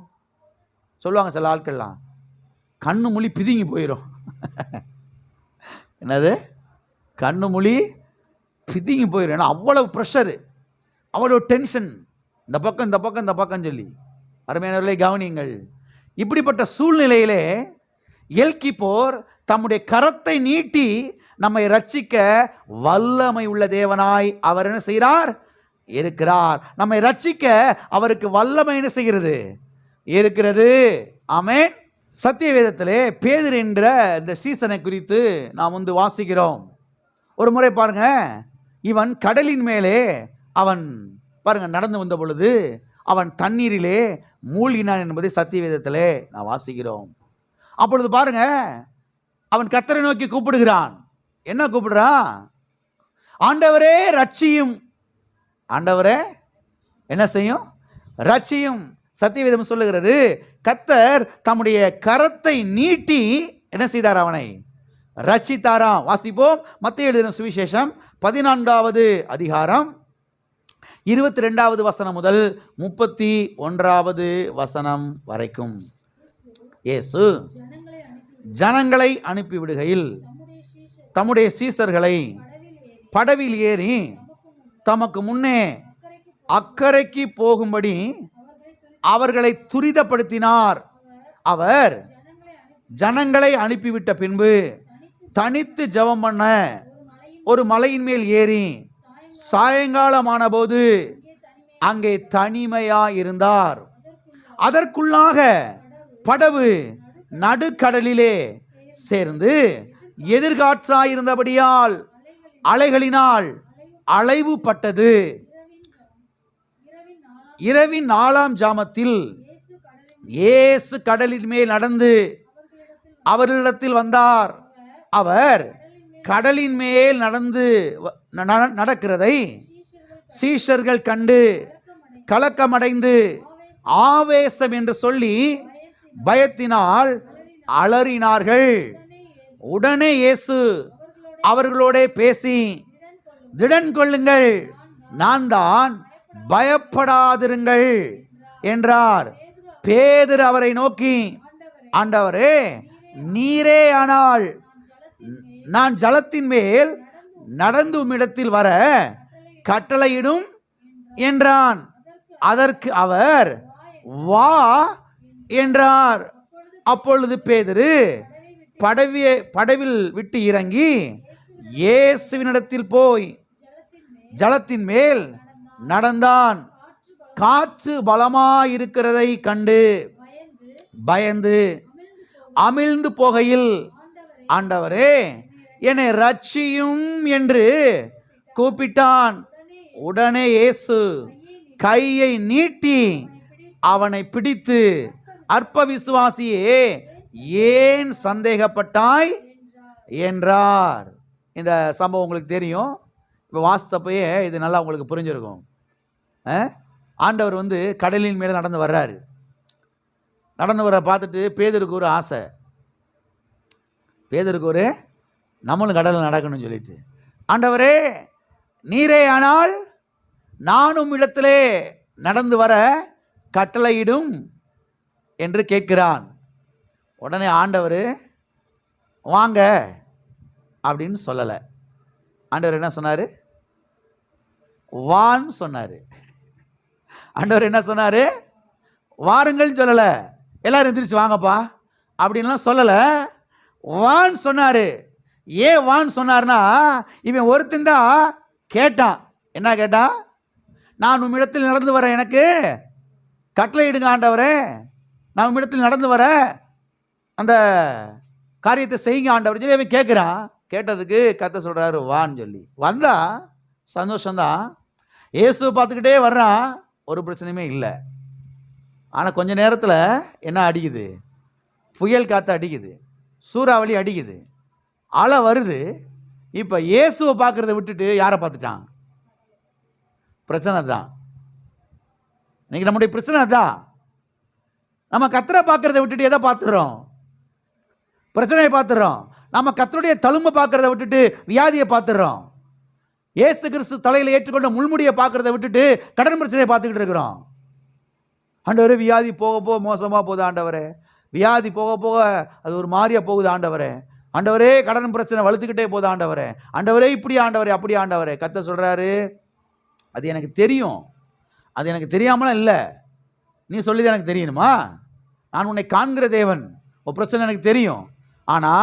சொல்லுவாங்க சில ஆட்கள்லாம், கண்ணு மொழி பிதுங்கி போயிடும். என்னது? கண்ணு மொழி பிதுங்கி போயிடும். ஏன்னா அவ்வளவு ப்ரெஷரு, அவ்வளவு டென்ஷன், இந்த பக்கம் இந்த பக்கம் இந்த பக்கம் சொல்லி. அருமையானவர்களே கவனியுங்கள். இப்படிப்பட்ட சூழ்நிலையிலே எல்கிப்போர் தம்முடைய கரத்தை நீட்டி நம்மை ரட்சிக்க வல்லமை உள்ள தேவனாய் அவர் என்ன செய்கிறார்? இருக்கிறார். நம்மை ரட்சிக்க அவருக்கு வல்லமை என்ன செய்கிறது? இருக்கிறது. ஆமென். சத்திய வேதத்திலே பேதுரு என்ற இந்த சீசனை குறித்து நாம் வந்து வாசிக்கிறோம். ஒரு முறை பாருங்க, இவன் கடலின் மேலே அவன் பாருங்க நடந்து வந்த பொழுது அவன் தண்ணீரிலே மூழ்கினான் என்பதை சத்திய வேதத்திலே நான் வாசிக்கிறோம். அப்பொழுது பாருங்க, அவன் கர்த்தரை நோக்கி கூப்பிடுகிறான். என்ன கூப்பிடுறான்? ஆண்டவரே ரட்சியும். ஆண்டவரே என்ன செய்யும்? ரட்சியும். சத்தியவேதம் சொல்லுகிறது, கர்த்தர் தம்முடைய கரத்தை நீட்டி என்ன செய்தார்? அவனை ரட்சித்தாராம். வாசிப்போம். மத்தேயு எழுதின சுவிசேஷம் 14வது அதிகாரம் 22வது வசனம் முதல் 31வது வசனம் வரைக்கும். இயேசு ஜனங்களை அனுப்பிவிடுகையில் தம்முடைய சீசர்களை படவில் ஏறி தமக்கு முன்னே அக்கறைக்கு போகும்படி அவர்களை துரிதப்படுத்தினார். அவர் ஜனங்களை அனுப்பிவிட்ட பின்பு தனித்து ஜெபம் பண்ண ஒரு மலையின் மேல் ஏறி சாயங்காலமான போது அங்கே தனிமையா இருந்தார். அதற்குள்ளாக படவு நடுக்கடலிலே சேர்ந்து எதிர்காற்றாயிருந்தபடியால் அலைகளினால் அலைவு பட்டது. இரவின் 4ஆம் ஜாமத்தில் இயேசு கடலின் மேல் நடந்து அவர்களிடத்தில் வந்தார். அவர் கடலின் மேல் நடந்து நடக்கிறதை சீஷர்கள் கண்டு கலக்கமடைந்து ஆவேசம் என்று சொல்லி பயத்தினால் அலறினார்கள். உடனே இயேசு அவர்களோட பேசி, திடன் கொள்ளுங்கள், நான் தான், பயப்படாதிருங்கள் என்றார். பேதுரு அவரை நோக்கி, ஆண்டவரே நீரே ஆனால் நான் ஜலத்தின் மேல் நடந்து உம்மிடத்தில் வர கட்டளையிடும் என்றான். அதற்கு அவர் வா என்றார். அப்பொழுது பேதுரு படவில் விட்டு இறங்கி இயேசுவினிடத்தில் போய் ஜலத்தின் மேல் நடந்தான். காற்று பலமாயிருக்கிறதை கண்டு பயந்து அமிழ்ந்து போகையில், ஆண்டவரே என்னை ரட்சியும் என்று கூப்பிட்டான். உடனே இயேசு கையை நீட்டி அவனை பிடித்து, அற்ப விசுவாசியே ஏன் சந்தேகப்பட்டாய் என்றார். இந்த சம்பவம் உங்களுக்கு தெரியும். இப்போ வாசித்தப்பயே இது நல்லா உங்களுக்கு புரிஞ்சிருக்கும். ஆண்டவர் வந்து கடலின் மேலே நடந்து வர்றாரு. நடந்து வர பார்த்துட்டு பேதுருக்கு ஒரு ஆசை. பேதுருக்கு ஒரு நம்மளும் கடலில் நடக்கணும்னு சொல்லிட்டு, ஆண்டவரே நீரே ஆனால் நானும் இடத்திலே நடந்து வர கட்டளையிடும் என்று கேட்கிறான். உடனே ஆண்டவர் வாங்க அப்படின்னு சொல்லலை. ஆண்டவர் என்ன சொன்னார்? வான்னு சொன்னார். ஆண்டவர் என்ன சொன்னார்? வாருங்கள் சொல்லலை. எல்லாரும் எந்திரிச்சு வாங்கப்பா அப்படின்லாம் சொல்லலை. வான்னு சொன்னார். ஏன் வான்னு சொன்னார்னா, இவன் ஒருத்தன் தான் கேட்டான். என்ன கேட்டான்? நான் உம்மிடத்தில் நடந்து வரேன், எனக்கு கட்டளையிடுங்க ஆண்டவரே, நான் உம்மிடத்தில் நடந்து வர அந்த காரியத்தை செய்யுங்க ஆண்டவர் சொல்லி அவன் கேட்குறான். கேட்டதுக்கு கர்த்தர் சொல்கிறாரு வான்னு சொல்லி. வந்தா சந்தோஷம்தான். இயேசுவை பார்த்துக்கிட்டே வர்றான், ஒரு பிரச்சனையுமே இல்லை. ஆனால் கொஞ்ச நேரத்தில் என்ன அடிக்குது? புயல் காற்று அடிக்குது, சூறாவளி அடிக்குது, அலை வருது. இப்போ இயேசுவை பார்க்குறத விட்டுட்டு யாரை பார்த்துட்டான்? பிரச்சனை தான். இன்னைக்கு நம்முடைய பிரச்சனை தான். நம்ம கர்த்தரை பார்க்கறத விட்டுட்டு எதை பார்த்துறோம்? பிரச்சனையை பார்த்துறோம். நம்ம கர்த்தருடைய தழும்பை பார்க்கறத விட்டுட்டு வியாதியை பார்த்துறோம். இயேசு கிறிஸ்து தலையில் ஏற்றுக்கொண்ட முள்முடியை பார்க்கறத விட்டுட்டு கடன் பிரச்சனையை பார்த்துக்கிட்டு இருக்கிறோம். ஆண்டவரே வியாதி போக போக மோசமாக போகுது, ஆண்டவரே வியாதி போக போக அது ஒரு மாதிரியா போகுது ஆண்டவரே, ஆண்டவரே கடன் பிரச்சனை வலுத்துக்கிட்டே போகுது ஆண்டவரே, ஆண்டவரே இப்படி ஆண்டவரே அப்படி ஆண்டவரே. கர்த்தர் சொல்றாரு, அது எனக்கு தெரியும், அது எனக்கு தெரியாமலாம் இல்லை, நீ சொல்லிதான் எனக்கு தெரியணுமா? நான் உன்னை காண்கிற தேவன், உன் பிரச்சனை எனக்கு தெரியும். ஆனா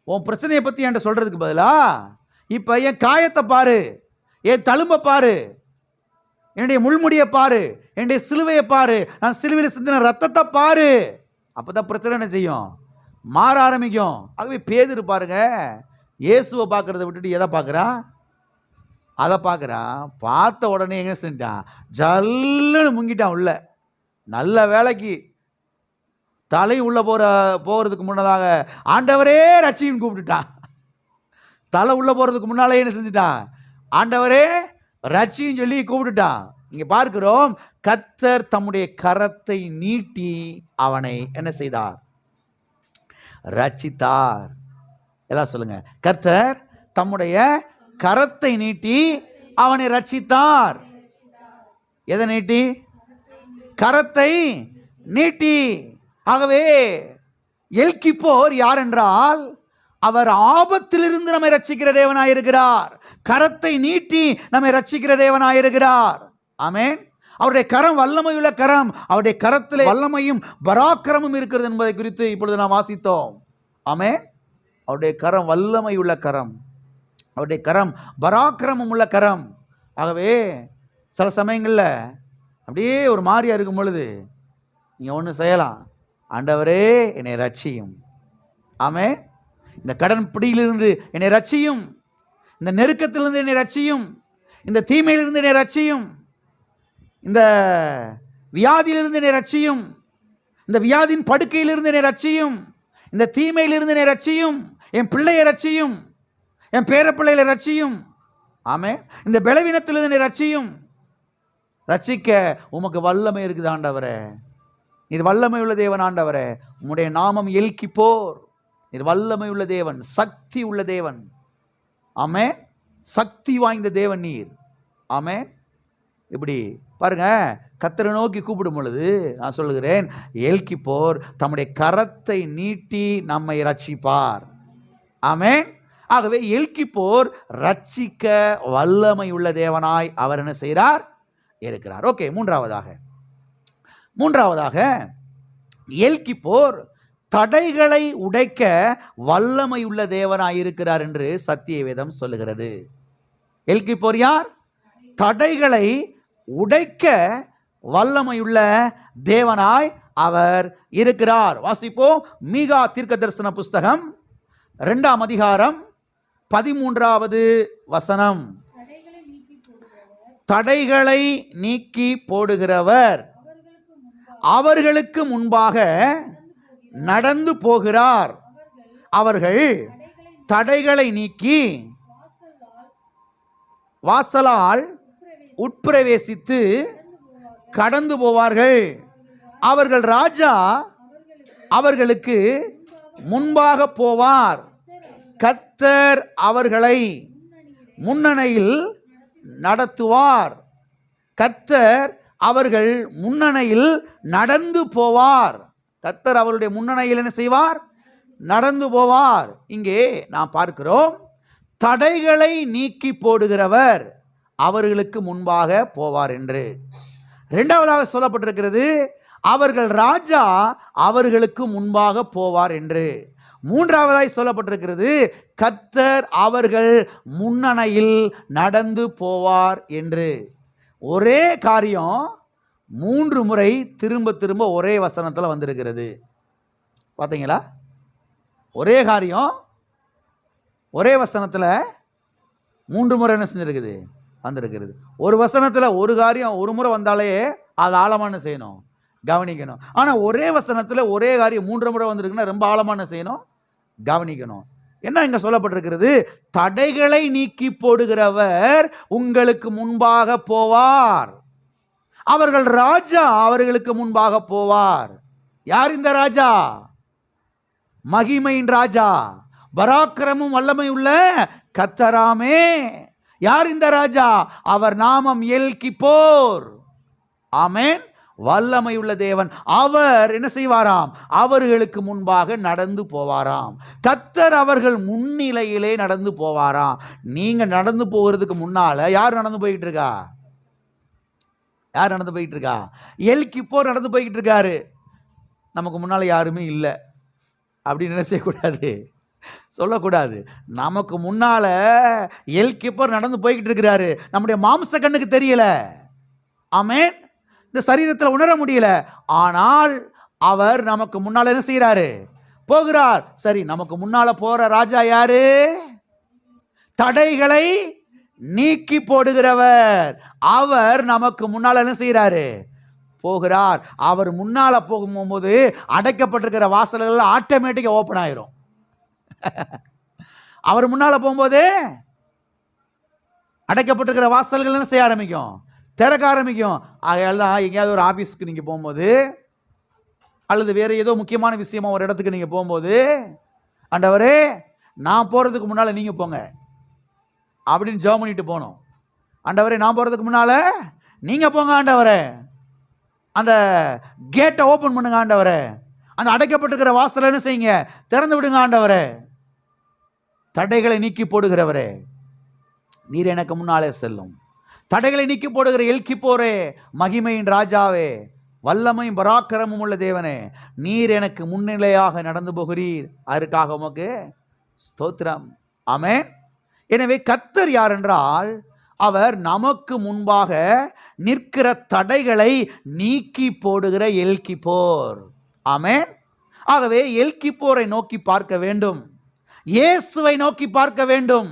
உன் பிரச்சனையை பத்தி என்கிட்ட சொல்றதுக்கு பதிலா இப்ப என் காயத்தை பாரு, என் தழும்ப பாரு, என்னுடைய முள்முடியை பாரு, என்னுடைய சிலுவையை பாரு, நான் சிலுவையில் சிந்தின ரத்தத்தை பாரு. அப்பதான் பிரச்சனை என்ன செய்யும்? மாற ஆரம்பிக்கும். ஆகவே பேதுரு பாருங்க, இயேசுவை பார்க்கறத விட்டுட்டு எதை பார்க்குறான்? அதை பார்க்குறான். பார்த்த உடனே எங்க செஞ்சான்? ஜல்லுன்னு முங்கிட்டான் உள்ள. நல்ல வேலைக்கு தலை உள்ள போகிறதுக்கு முன்னதாக ஆண்டவரே ரட்சின்னு கூப்பிட்டுட்டான். தலை உள்ள போறதுக்கு முன்னாலே என்ன செஞ்சுட்டான்? ஆண்டவரே ரட்சின்னு சொல்லி கூப்பிட்டுட்டான். இங்க பார்க்கிறோம், கர்த்தர் தம்முடைய கரத்தை நீட்டி அவனை என்ன செய்தார்? ரட்சித்தார். எல்லாம் சொல்லுங்க, கர்த்தர் தம்முடைய கரத்தை நீட்டி அவனை ரட்சித்தார். எதை நீட்டி? கரத்தை நீட்டி. ஆகவே எல்கிப்போர் யார் என்றால், அவர் ஆபத்திலிருந்து நம்மை ரட்சிக்கிற தேவனாயிருக்கிறார். கரத்தை நீட்டி நம்மை ரட்சிக்கிற தேவனாயிருக்கிறார். ஆமென். அவருடைய கரம் வல்லமையுள்ள கரம். அவருடைய கரத்தில் வல்லமையும் பராக்கிரமும் இருக்கிறது என்பதை குறித்து இப்பொழுது நாம் வாசித்தோம். ஆமென். அவருடைய கரம் வல்லமையுள்ள கரம், அவருடைய கரம் பராக்கிரமம் உள்ள கரம். ஆகவே சில சமயங்களில் அப்படியே ஒரு மாதிரியா இருக்கும் பொழுது நீங்க ஒன்று செய்யலாம், ஆண்டவரே என்னை ரட்சியும். ஆமென். இந்த கடன் பிடியிலிருந்து என்னை ரட்சியும், இந்த நெருக்கத்திலிருந்து என்னை ரட்சியும், இந்த தீமையிலிருந்து என்னை ரட்சியும், இந்த வியாதியிலிருந்து என்னை ரட்சியும், இந்த வியாதியின் படுக்கையிலிருந்து என்னை ரட்சியும், இந்த தீமையிலிருந்து என்னை ரட்சியும், என் பிள்ளையை ரட்சியும், என் பேர பிள்ளைகளை ரட்சியும். ஆமென். இந்த பலவீனத்திலிருந்து என்னை ரட்சியும். ரட்சிக்க உமக்கு வல்லமை இருக்குது ஆண்டவரே, நீர் வல்லமை உள்ள தேவன் ஆண்டவரே. உம்முடைய நாமம் எல்கிப்போர். நீர் வல்லமை உள்ள தேவன், சக்தி உள்ள தேவன். ஆமென். சக்தி வாய்ந்த தேவன் நீர். ஆமென். இப்படி பாருங்க, கர்த்தரை நோக்கி கூப்பிடும் பொழுது நான் சொல்லுகிறேன், எல்கிப்போர் தம்முடைய கரத்தை நீட்டி நம்மை ரட்சிப்பார். ஆமென். ஆகவே எல்கிப்போர் ரட்சிக்க வல்லமை உள்ள தேவனாய் அவர் என்ன செய்கிறார்? இருக்கிறார். ஓகே, மூன்றாவதாக எல்கிப்போர் தடைகளை உடைக்க வல்லமை உள்ள தேவனாய் இருக்கிறார் என்று சத்திய வேதம் சொல்லுகிறது. எல்கிப்போர் யார்? தடைகளை உடைக்க வல்லமையுள்ள தேவனாய் அவர் இருக்கிறார். வாசிப்போம், மீகா தீர்க்க தரிசன புஸ்தகம் 2ஆம் அதிகாரம் 13வது வசனம். தடைகளை நீக்கி போடுகிறவர் அவர்களுக்கு முன்பாக நடந்து போகிறார். அவர்கள் தடைகளை நீக்கி வாசலால் உட்பிரவேசித்து கடந்து போவார்கள். அவர்கள் ராஜா அவர்களுக்கு முன்பாக போவார். கர்த்தர் அவர்களை முன்னணியில் நடத்துவார். கர்த்தர் அவர்கள் முன்னணியில் நடந்து போவார். கர்த்தர் அவருடைய முன்னணியில் என்ன செய்வார்? நடந்து போவார். இங்கே நாம் பார்க்கிறோம், தடைகளை நீக்கி போடுகிறவர் அவர்களுக்கு முன்பாக போவார் என்று. இரண்டாவதாக சொல்லப்பட்டிருக்கிறது, அவர்கள் ராஜா அவர்களுக்கு முன்பாக போவார் என்று. மூன்றாவதாய் சொல்லப்பட்டிருக்கிறது, கர்த்தர் அவர்கள் முன்னணியில் நடந்து போவார் என்று. ஒரே காரியம் 3 முறை திரும்ப திரும்ப ஒரே வசனத்தில் வந்திருக்கிறது. பார்த்தீங்களா? ஒரே காரியம் ஒரே வசனத்தில் 3 முறை என்ன செஞ்சிருக்குது? வந்திருக்கிறது. ஒரு வசனத்தில் ஒரு காரியம் ஒரு முறை வந்தாலே அது ஆழமான செய்யணும், கவனிக்கணும். ஆனால் ஒரே வசனத்தில் ஒரே காரியம் 3 முறை வந்திருக்குன்னா ரொம்ப ஆழமான செய்யணும், கவனிக்கணும். என்ன இங்க சொல்லப்பட்டிருக்கிறது? தடைகளை நீக்கி போடுகிறவர் உங்களுக்கு முன்பாக போவார். அவர்கள் ராஜா அவர்களுக்கு முன்பாக போவார். யார் இந்த ராஜா? மகிமையின் ராஜா, பராக்கிரமும் வல்லமை உள்ள கர்த்தராமே. யார் இந்த ராஜா? அவர் நாமம் எல்கிப்போர். ஆமென். வல்லமையுள்ள தேவன். அவர் என்ன செய்வாராம்? அவர்களுக்கு முன்பாக நடந்து போவாராம். கர்த்தர் அவர்கள் முன்னிலையிலே நடந்து போவாராம். நீங்க நடந்து போகிறதுக்கு முன்னால யார் நடந்து போய்கிட்டு இருக்கா? யார் நடந்து போய்கிட்டு இருக்கா? எல் கிப்போர் நடந்து போய்கிட்டு இருக்காரு. நமக்கு முன்னால யாருமே இல்லை அப்படின்னு என்ன செய்யக்கூடாது? சொல்லக்கூடாது. நமக்கு முன்னால எல் கிப்போர் நடந்து போய்கிட்டு இருக்கிறாரு. நம்முடைய மாம்ச கண்ணுக்கு தெரியல, ஆமென், இந்த சரீரத்தில் உணர முடியல. ஆனால் அவர் நமக்கு முன்னால என்ன செய்யறாரு? போகிறார். சரி, நமக்கு முன்னால போற ராஜா யாரு? தடைகளை நீக்கி போடுகிறவர். அவர் நமக்கு முன்னால என்ன செய்யறாரு? போகிறார். அவர் முன்னால போகும்போது அடைக்கப்பட்டிருக்கிற வாசல்கள் ஆட்டோமேட்டிக்கா ஓபன் ஆயிரும். அவர் முன்னால போகும்போது அடைக்கப்பட்டிருக்கிற வாசல்கள் என்ன செய்ய ஆரம்பிக்கும்? திறக்க ஆரம்பிக்கும். ஆகையால் தான் எங்கேயாவது ஒரு ஆபீஸ்க்கு நீங்க போகும்போது அல்லது வேற ஏதோ முக்கியமான விஷயமா ஒரு இடத்துக்கு நீங்க போகும்போது, ஆண்டவரே நான் போறதுக்கு முன்னால நீங்க போங்க அப்படின்னு ஜெபம் பண்ணிட்டு போகணும். ஆண்டவரே நான் போறதுக்கு முன்னால நீங்க போங்க ஆண்டவரே, அந்த கேட்டை ஓபன் பண்ணுங்க ஆண்டவரே, அந்த அடைக்கப்பட்டிருக்கிற வாசலை என்ன செய்யுங்க? திறந்து விடுங்க ஆண்டவரே. தடைகளை நீக்கி போடுகிறவரே, நீர் எனக்கு முன்னாலே செல்லும். தடைகளை நீக்கி போடுகிற எல் கிப்போரே, மகிமையின் ராஜாவே, வல்லமையும் பராக்கிரமும் உள்ள தேவனே, நீர் எனக்கு முன்னிலையாக நடந்து போகிறீர். அதற்காக உமக்கு ஸ்தோத்திரம். ஆமென். எனவே கர்த்தர் யார் என்றால், அவர் நமக்கு முன்பாக நிற்கிற தடைகளை நீக்கி போடுகிற எல் கிப்போர். ஆமென். ஆகவே எல் கிப்போரை நோக்கி பார்க்க வேண்டும், இயேசுவை நோக்கி பார்க்க வேண்டும்,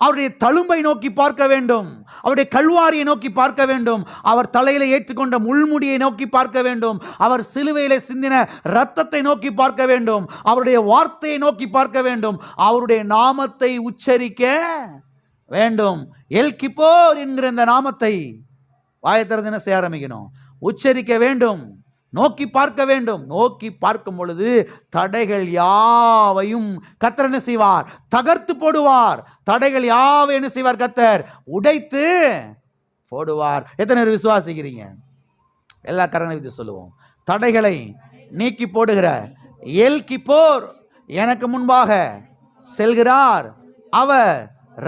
அவருடைய தழும்பை நோக்கி பார்க்க வேண்டும், அவருடைய கல்வாரியை நோக்கி பார்க்க வேண்டும், அவர் தலையில ஏற்றுக்கொண்ட முள்முடியை நோக்கி பார்க்க வேண்டும், அவர் சிலுவையிலே சிந்தின இரத்தத்தை நோக்கி பார்க்க வேண்டும், அவருடைய வார்த்தையை நோக்கி பார்க்க வேண்டும், அவருடைய நாமத்தை உச்சரிக்க வேண்டும். எல் கிப்போர் என்கிற இந்த நாமத்தை வாயை திறந்து என்ன செய்ய ஆரம்பிக்கணும்? உச்சரிக்க வேண்டும், நோக்கி பார்க்க வேண்டும். நோக்கி பார்க்கும் பொழுது தடைகள் யாவையும் கர்த்தர் என்ன செய்வார்? தகர்த்து போடுவார். தடைகள் யாவை என்ன செய்வார்? கர்த்தர் உடைத்து போடுவார். எத்தனை பேர் விசுவாசிக்கிறீங்க? எல்லா கரங்களை விட்டு சொல்லுவோம். தடைகளை நீக்கி போடுகிற எல் கிப்போர் எனக்கு முன்பாக செல்கிறார். அவர்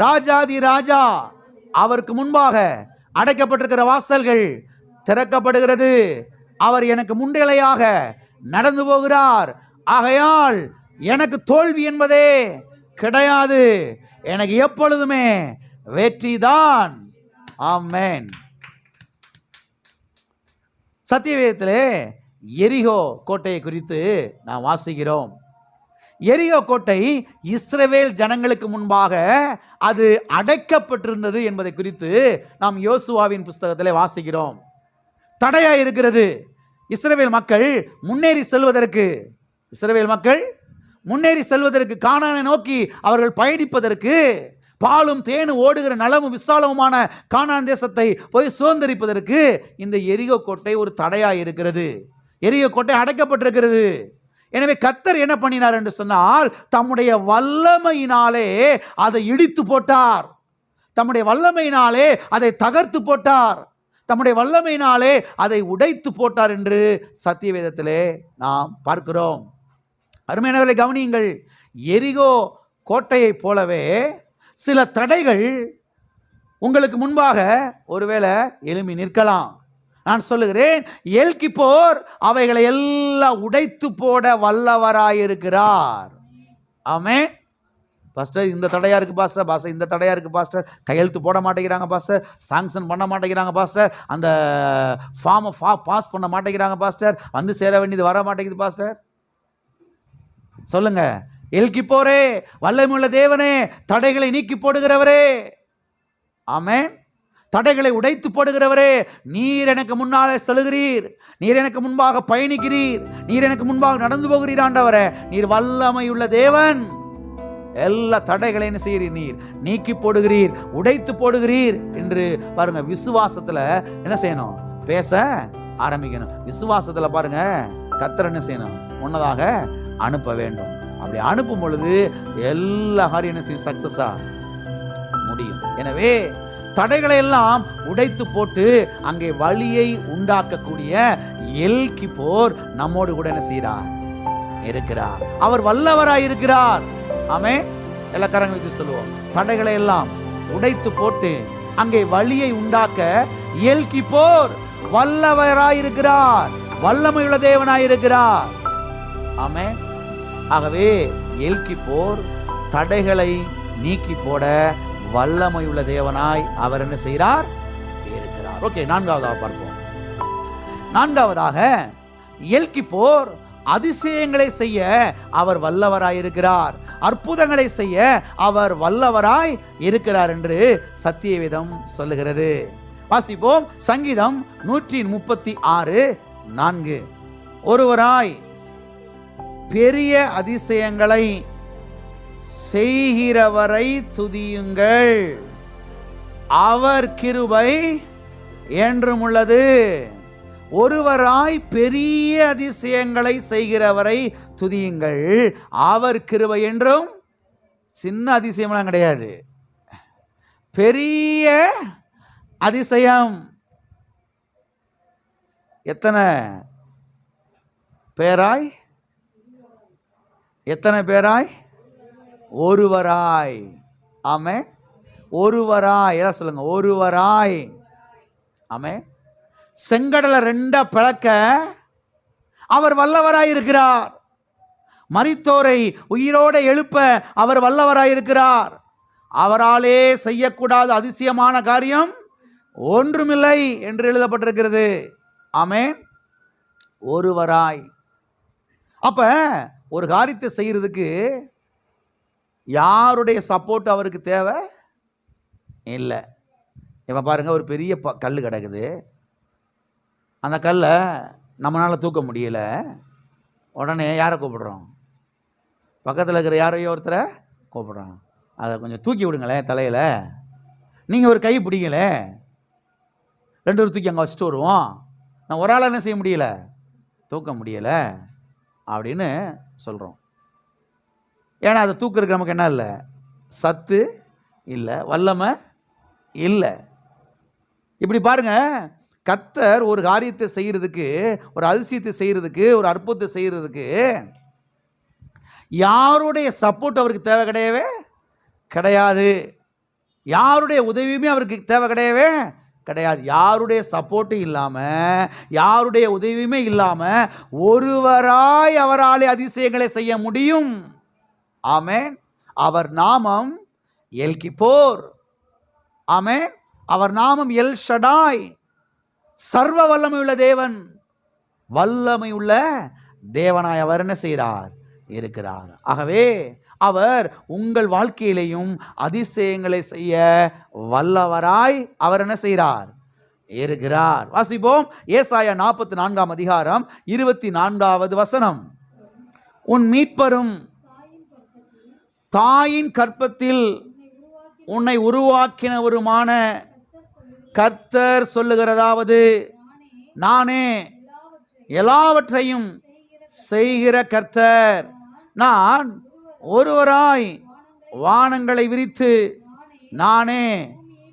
ராஜாதி ராஜா. அவருக்கு முன்பாக அடைக்கப்பட்டிருக்கிற வாசல்கள் திறக்கப்படுகிறது. அவர் எனக்கு முன்னிலையாக நடந்து போகிறார். ஆகையால் எனக்கு தோல்வி என்பதே கிடையாது. எனக்கு எப்பொழுதுமே வெற்றிதான். ஆமென். சத்தியவேதத்திலே எரிகோ கோட்டையை குறித்து நாம் வாசிக்கிறோம். எரிகோ கோட்டை இஸ்ரவேல் ஜனங்களுக்கு முன்பாக அது அடைக்கப்பட்டிருந்தது என்பதை குறித்து நாம் யோசுவாவின் புஸ்தகத்திலே வாசிக்கிறோம். தடையா இருக்கிறது. இஸ்ரவேல் மக்கள் முன்னேறி செல்வதற்கு கானானை நோக்கி அவர்கள் பயணிப்பதற்கு, பாலும் தேனும் ஓடுகிற நலமும் விசாலமுமான கானான் தேசத்தை போய் சுதந்திரிப்பதற்கு இந்த எரிகோ கோட்டை ஒரு தடையா இருக்கிறது. எரிகோ கோட்டை அடைக்கப்பட்டிருக்கிறது. எனவே கர்த்தர் என்ன பண்ணினார் என்று சொன்னால், தம்முடைய வல்லமையினாலே அதை இடித்து போட்டார். தம்முடைய வல்லமையினாலே அதை தகர்த்து போட்டார். தம்முடைய வல்லமையினாலே அதை உடைத்து போட்டார் என்று சத்தியவேதத்திலே நாம் பார்க்கிறோம். அருமையானவர்களை கவனியுங்கள். எரிகோ கோட்டையை போலவே சில தடைகள் உங்களுக்கு முன்பாக ஒருவேளை எழும்பி நிற்கலாம். நான் சொல்லுகிறேன், எல் கிப்போர் அவைகளை எல்லாம் உடைத்து போட வல்லவராயிருக்கிறார். ஆமென். பாஸ்டர் இந்த தடையா இருக்கு பாஸ்டர், இந்த தடையா இருக்கு பாஸ்டர், கையெழுத்து போட மாட்டேங்கிறாங்க பாஸ்டர், சாங்ஷன் பண்ண மாட்டேங்கிறாங்க பாஸ்டர், அந்த ஃபார்மை பாஸ் பண்ண மாட்டேங்கிறாங்க பாஸ்டர், வந்து சேர வேண்டியது வர மாட்டேங்குது பாஸ்டர். சொல்லுங்க, எல் கிப்போரே, வல்லமையுள்ள தேவனே, தடைகளை நீக்கி போடுகிறவரே, ஆமென், தடைகளை உடைத்து போடுகிறவரே, நீர் எனக்கு முன்னாலே செல்கிறீர், நீர் எனக்கு முன்பாக பயணிக்கிறீர், நீர் எனக்கு முன்பாக நடந்து போகிறீர் ஆண்டவரே, நீர் வல்லமையுள்ள தேவன். எல்லா தடைகளை என்ன செய்கிறீர்? நீர் நீக்கி போடுகிறீர், உடைத்து போடுகிறீர் என்று பாருங்க. விசுவாசத்துல என்ன செய்யணும்? பேச ஆரம்பிக்கணும். விசுவாசத்துல பாருங்க, கர்த்தர் என்ன செய்யணும்? முன்னதாக அனுப்ப வேண்டும். அப்படி அனுப்பும் பொழுது எல்லா காரியம் என்ன செய்யும்? சக்சஸா முடியும். எனவே தடைகளை எல்லாம் உடைத்து போட்டு அங்கே வழியை உண்டாக்கக்கூடிய எல் கிப்போர் நம்மோடு கூட என்ன செய்கிறார்? இருக்கிறார். அவர் வல்லவராய் இருக்கிறார். ஆமென். எல்லா கரங்களுக்கு சொல்லுவோம். தடைகளை எல்லாம் உடைத்து போட்டு அங்கே வழியை உண்டாக்க எல் கிப்போர் வல்லவராய் இருக்கிறார், வல்லமையுள்ள தேவனாய் இருக்கிறார். ஆமென். ஆகவே எல் கிப்போர் தடைகளை நீக்கி போட வல்லமையுள்ள தேவனாய் அவர் என்ன செய்கிறார்? இருக்கிறார். ஓகே, நான்காவதாக பார்ப்போம். நான்காவதாக எல் கிப்போர் அதிசயங்களை செய்ய அவர் வல்லவராய் இருக்கிறார், அற்புதங்களை செய்ய அவர் வல்லவராய் இருக்கிறார் என்று சத்தியவேதம் சொல்லுகிறது. வாசிப்போம். சங்கீதம் 136:4. ஒருவராய் பெரிய அதிசயங்களை செய்கிறவரை துதியுங்கள், அவர் கிருபை என்றும் உள்ளது. ஒருவராய் பெரிய அதிசயங்களை செய்கிறவரை துதியுங்கள், அவர் கிருபை என்றும். சின்ன அதிசயம்லாம் கிடையாது, பெரிய அதிசயம். எத்தனை பேராய்? எத்தனை பேராய்? ஒருவராய். ஆமென். ஒருவராய். எல்லாம் சொல்லுங்க, ஒருவராய். ஆமென். செங்கடலை ரெண்டா பிளக்க அவர் வல்லவராய் இருக்கிறார். மரித்தோரை உயிரோடு எழுப்ப அவர் வல்லவராய் இருக்கிறார். அவராலே செய்யக்கூடாத அதிசயமான காரியம் ஒன்றுமில்லை என்று எழுதப்பட்டிருக்கிறது. ஆமென். ஒருவராய். அப்ப ஒரு காரியத்தை செய்யறதுக்கு யாருடைய சப்போர்ட் அவருக்கு தேவை இல்லை. இப்ப பாருங்க, ஒரு பெரிய கல் கிடக்குது. அந்த கல்லை நம்மளால தூக்க முடியல. உடனே யாரை கூப்பிடுறோம்? பக்கத்தில் இருக்கிற யாரையோ ஒருத்தரை கூப்பிடுறோம். அதை கொஞ்சம் தூக்கி விடுங்களேன் தலையில். நீங்கள் ஒரு கை பிடிங்களே, ரெண்டு பேரும் தூக்கி அங்கே வச்சுட்டு வருவோம். நான் ஒரு ஆள் என்ன செய்ய முடியல, தூக்க முடியலை அப்படின்னு சொல்கிறோம். ஏன்னா அதை தூக்கிறதுக்கு நமக்கு என்ன இல்லை? சத்து இல்லை, வல்லமை இல்லை. இப்படி பாருங்க, கர்த்தர் ஒரு காரியத்தை செய்யறதுக்கு, ஒரு அதிசயத்தை செய்யறதுக்கு, ஒரு அற்புதத்தை செய்யறதுக்கு யாருடைய சப்போர்ட் அவருக்கு தேவை கிடையவே கிடையாது. யாருடைய உதவியுமே அவருக்கு தேவை கிடையவே கிடையாது. யாருடைய சப்போர்ட்டும் இல்லாம, யாருடைய உதவியுமே இல்லாம ஒருவராய் அவராலே அதிசயங்களை செய்ய முடியும். ஆமென். அவர் நாமம் எல் கிப்போர். ஆமென். அவர் நாமம் எல் ஷடாய், சர்வ வல்லமையுள்ள தேவன். வல்லமையுள்ள தேவனாய் அவர் என்ன செய்கிறார்? இருக்கிறார். ஆகவே அவர் உங்கள் வாழ்க்கையிலையும் அதிசயங்களை செய்ய வல்லவராய் அவர் என்ன செய்கிறார்? இருக்கிறார். வாசிப்போம். ஏசாயா 44:24. உன் மீட்பரும் தாயின் கற்பத்தில் உன்னை உருவாக்கினவருமான கர்த்தர் சொல்லுகிறதாவது, நானே எல்லாவற்றையும் செய்கிற கர்த்தர். நான் ஒருவராய் வானங்களை விரித்து நானே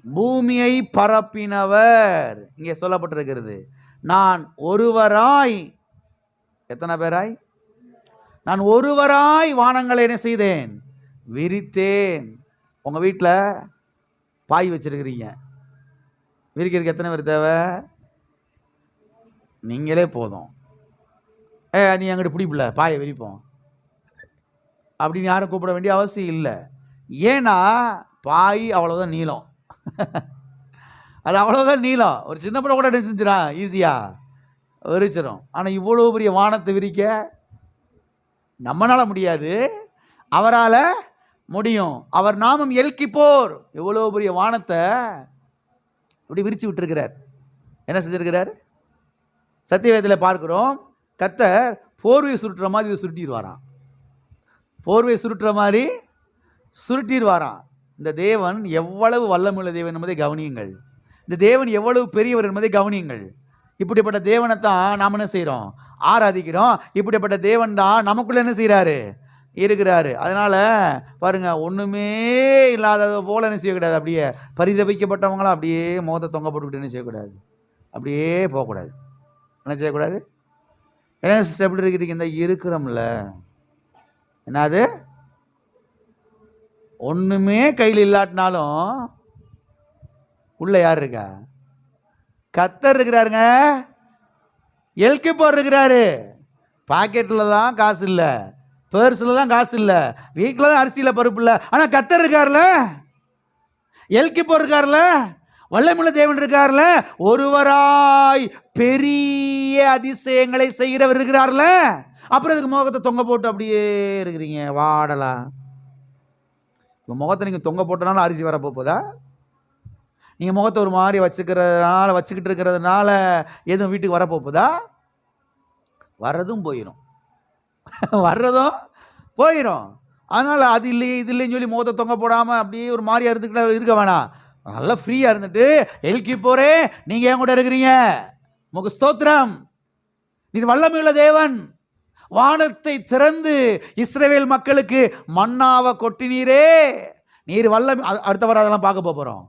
பூமியை பரப்பினவர். இங்கே சொல்லப்பட்டிருக்கிறது, நான் ஒருவராய். எத்தனை பேராய்? நான் ஒருவராய் வானங்களை என்ன செய்தேன்? விரித்தேன். உங்க வீட்டில் பாய் வச்சிருக்கிறீங்க, விரிக்கிறதுக்கு எத்தனை பேர் தேவை? நீங்களே போதும். நீ அங்கிட்டு பிடிப்பில்ல, பாயை விரிப்போம் அப்படின்னு யாரும் கூப்பிட வேண்டிய அவசியம் இல்லை. ஏன்னா பாய் அவ்வளோதான் நீளம். அது அவ்வளோதான் நீளம். ஒரு சின்ன பிள்ளை கூட என்ன செஞ்சிடும், ஈஸியாக விரிச்சிடும். ஆனால் இவ்வளோ பெரிய வானத்தை விரிக்க நம்மளால முடியாது, அவரால் முடியும். அவர் நாமம் எல் கிப்போர். எவ்வளோ பெரிய வானத்தை இப்படி விரிச்சு விட்டுருக்கிறார். என்ன செஞ்சிருக்கிறார்? சத்தியவேதத்தில் பார்க்கிறோம், கர்த்தர் போர்வை சுருட்டுற மாதிரி சுருட்டிடுவாராம். போர்வை சுருட்டுற மாதிரி சுருட்டிடுவாராம். இந்த தேவன் எவ்வளவு வல்லமுள்ள தேவன் என்பதை கவனியுங்கள். இந்த தேவன் எவ்வளவு பெரியவர் என்பதை கவனியுங்கள். இப்படிப்பட்ட தேவனை தான் நாம் என்ன செய்கிறோம்? ஆராதிக்கிறோம். இப்படிப்பட்ட தேவன் தான் நமக்குள்ள என்ன செய்கிறாரு? இருக்கிறாரு. அதனால பாருங்க, ஒண்ணுமே இல்லாதது போல என்ன செய்யக்கூடாது, அப்படியே பரிதபிக்கப்பட்டவங்களா அப்படியே முகத்தை தொங்க போட்டுக்கிட்டு என்ன செய்யக்கூடாது, அப்படியே போகக்கூடாது. என்ன செய்யக்கூடாது? என்ன சிஸ்டர் எப்படி இருக்கிறீங்க? இந்த இருக்கிறோம்ல, என்னது ஒண்ணுமே கையில் இல்லாட்டினாலும் உள்ள யார் இருக்கா? கர்த்தர் இருக்கிறாருங்க. எல்கிப்போர் இருக்கிறாரு. பாக்கெட்ல தான் காசு இல்லை, பர்ஸ்ல தான் காசு இல்லை, வீட்டில் தான் அரிசியில் பருப்பு இல்லை, ஆனால் கர்த்தர் இருக்கார்ல, எல்கிப்போர் இருக்கார்ல, வல்லமையுள்ள தேவன் இருக்கார்ல, ஒருவராய் பெரிய அதிசயங்களை செய்கிறவர் இருக்கிறார்ல. அப்புறம் இதுக்கு முகத்தை தொங்க போட்டு அப்படியே இருக்கிறீங்க, வாடலாம். முகத்தை நீங்கள் தொங்க போட்டனால அரிசி வர போகுதா? நீங்கள் முகத்தை ஒரு மாதிரி வச்சுக்கிட்டு இருக்கிறதுனால எதுவும் வீட்டுக்கு வர போகுதா? வர்றதும் போயிடும், வர்றதும் போயிடும். அதனால் அது இல்லையே இது இல்லைன்னு சொல்லி முகத்தை தொங்க போடாமல் அப்படியே ஒரு மாதிரியா இருக்க வேணாம். நல்லா ஃப்ரீயாக இருந்துட்டு, எல்கிப்போரே நீங்கள் என் கூட இருக்கிறீங்க, உமக்கு ஸ்தோத்திரம், நீர் வல்லமையுள்ள தேவன், வானத்தை திறந்து இஸ்ரவேல் மக்களுக்கு மன்னாவை கொட்டினீரே, நீர் வல்லமை. அடுத்த வாரம் அதெல்லாம் பார்க்க போகிறோம்.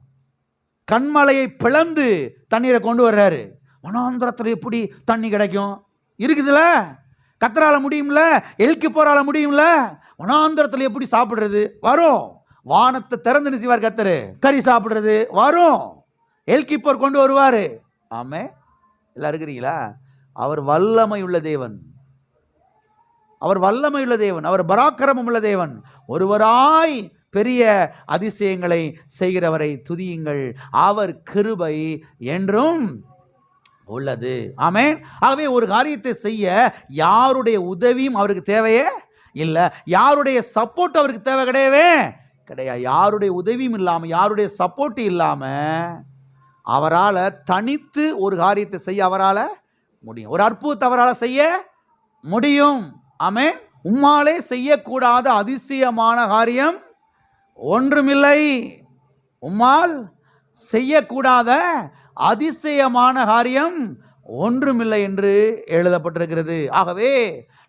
கண்மலையை பிளந்து தண்ணீரை கொண்டு வர்றாரு. வனாந்திரத்தில் எப்படி தண்ணி கிடைக்கும்? இருக்குதுல்ல, கத்தரால முடியும்ல, எல்கிப்போரால முடியும்ல. வனாந்திரத்தில் எப்படி சாப்பிடுறது? வரும். வானத்தை திறந்து நினைச்சுவார் கத்தரு, கறி சாப்பிடுறது வரும். எல்கிப்போர் கொண்டு வருவாரு. ஆமே, எல்லாம் இருக்கிறீங்களா? அவர் வல்லமை உள்ள தேவன், அவர் வல்லமை உள்ள தேவன், அவர் பராக்கிரமம் உள்ள தேவன். ஒருவராய் பெரிய அதிசயங்களை செய்கிறவரை துதியுங்கள், அவர் கிருபை என்றும் உள்ளது. ஆமென். ஆகவே ஒரு காரியத்தை செய்ய யாருடைய உதவியும் அவருக்கு தேவையே இல்லை, யாருடைய சப்போர்ட் அவருக்கு தேவை கிடையவே கிடையாது. யாருடைய உதவியும் இல்லாமல், யாருடைய சப்போர்ட் இல்லாமல் அவரால் தனித்து ஒரு காரியத்தை செய்ய அவரால் முடியும். ஒரு அற்புதத்தை அவரால் செய்ய முடியும். ஆமென். உம்மாலே செய்யக்கூடாத அதிசயமான காரியம் ஒன்றுமில்லை. உம்மால் செய்யக்கூடாத அதிசயமான காரியம் ஒன்றுமில்லை என்று எழுதப்பட்டிருக்கிறது. ஆகவே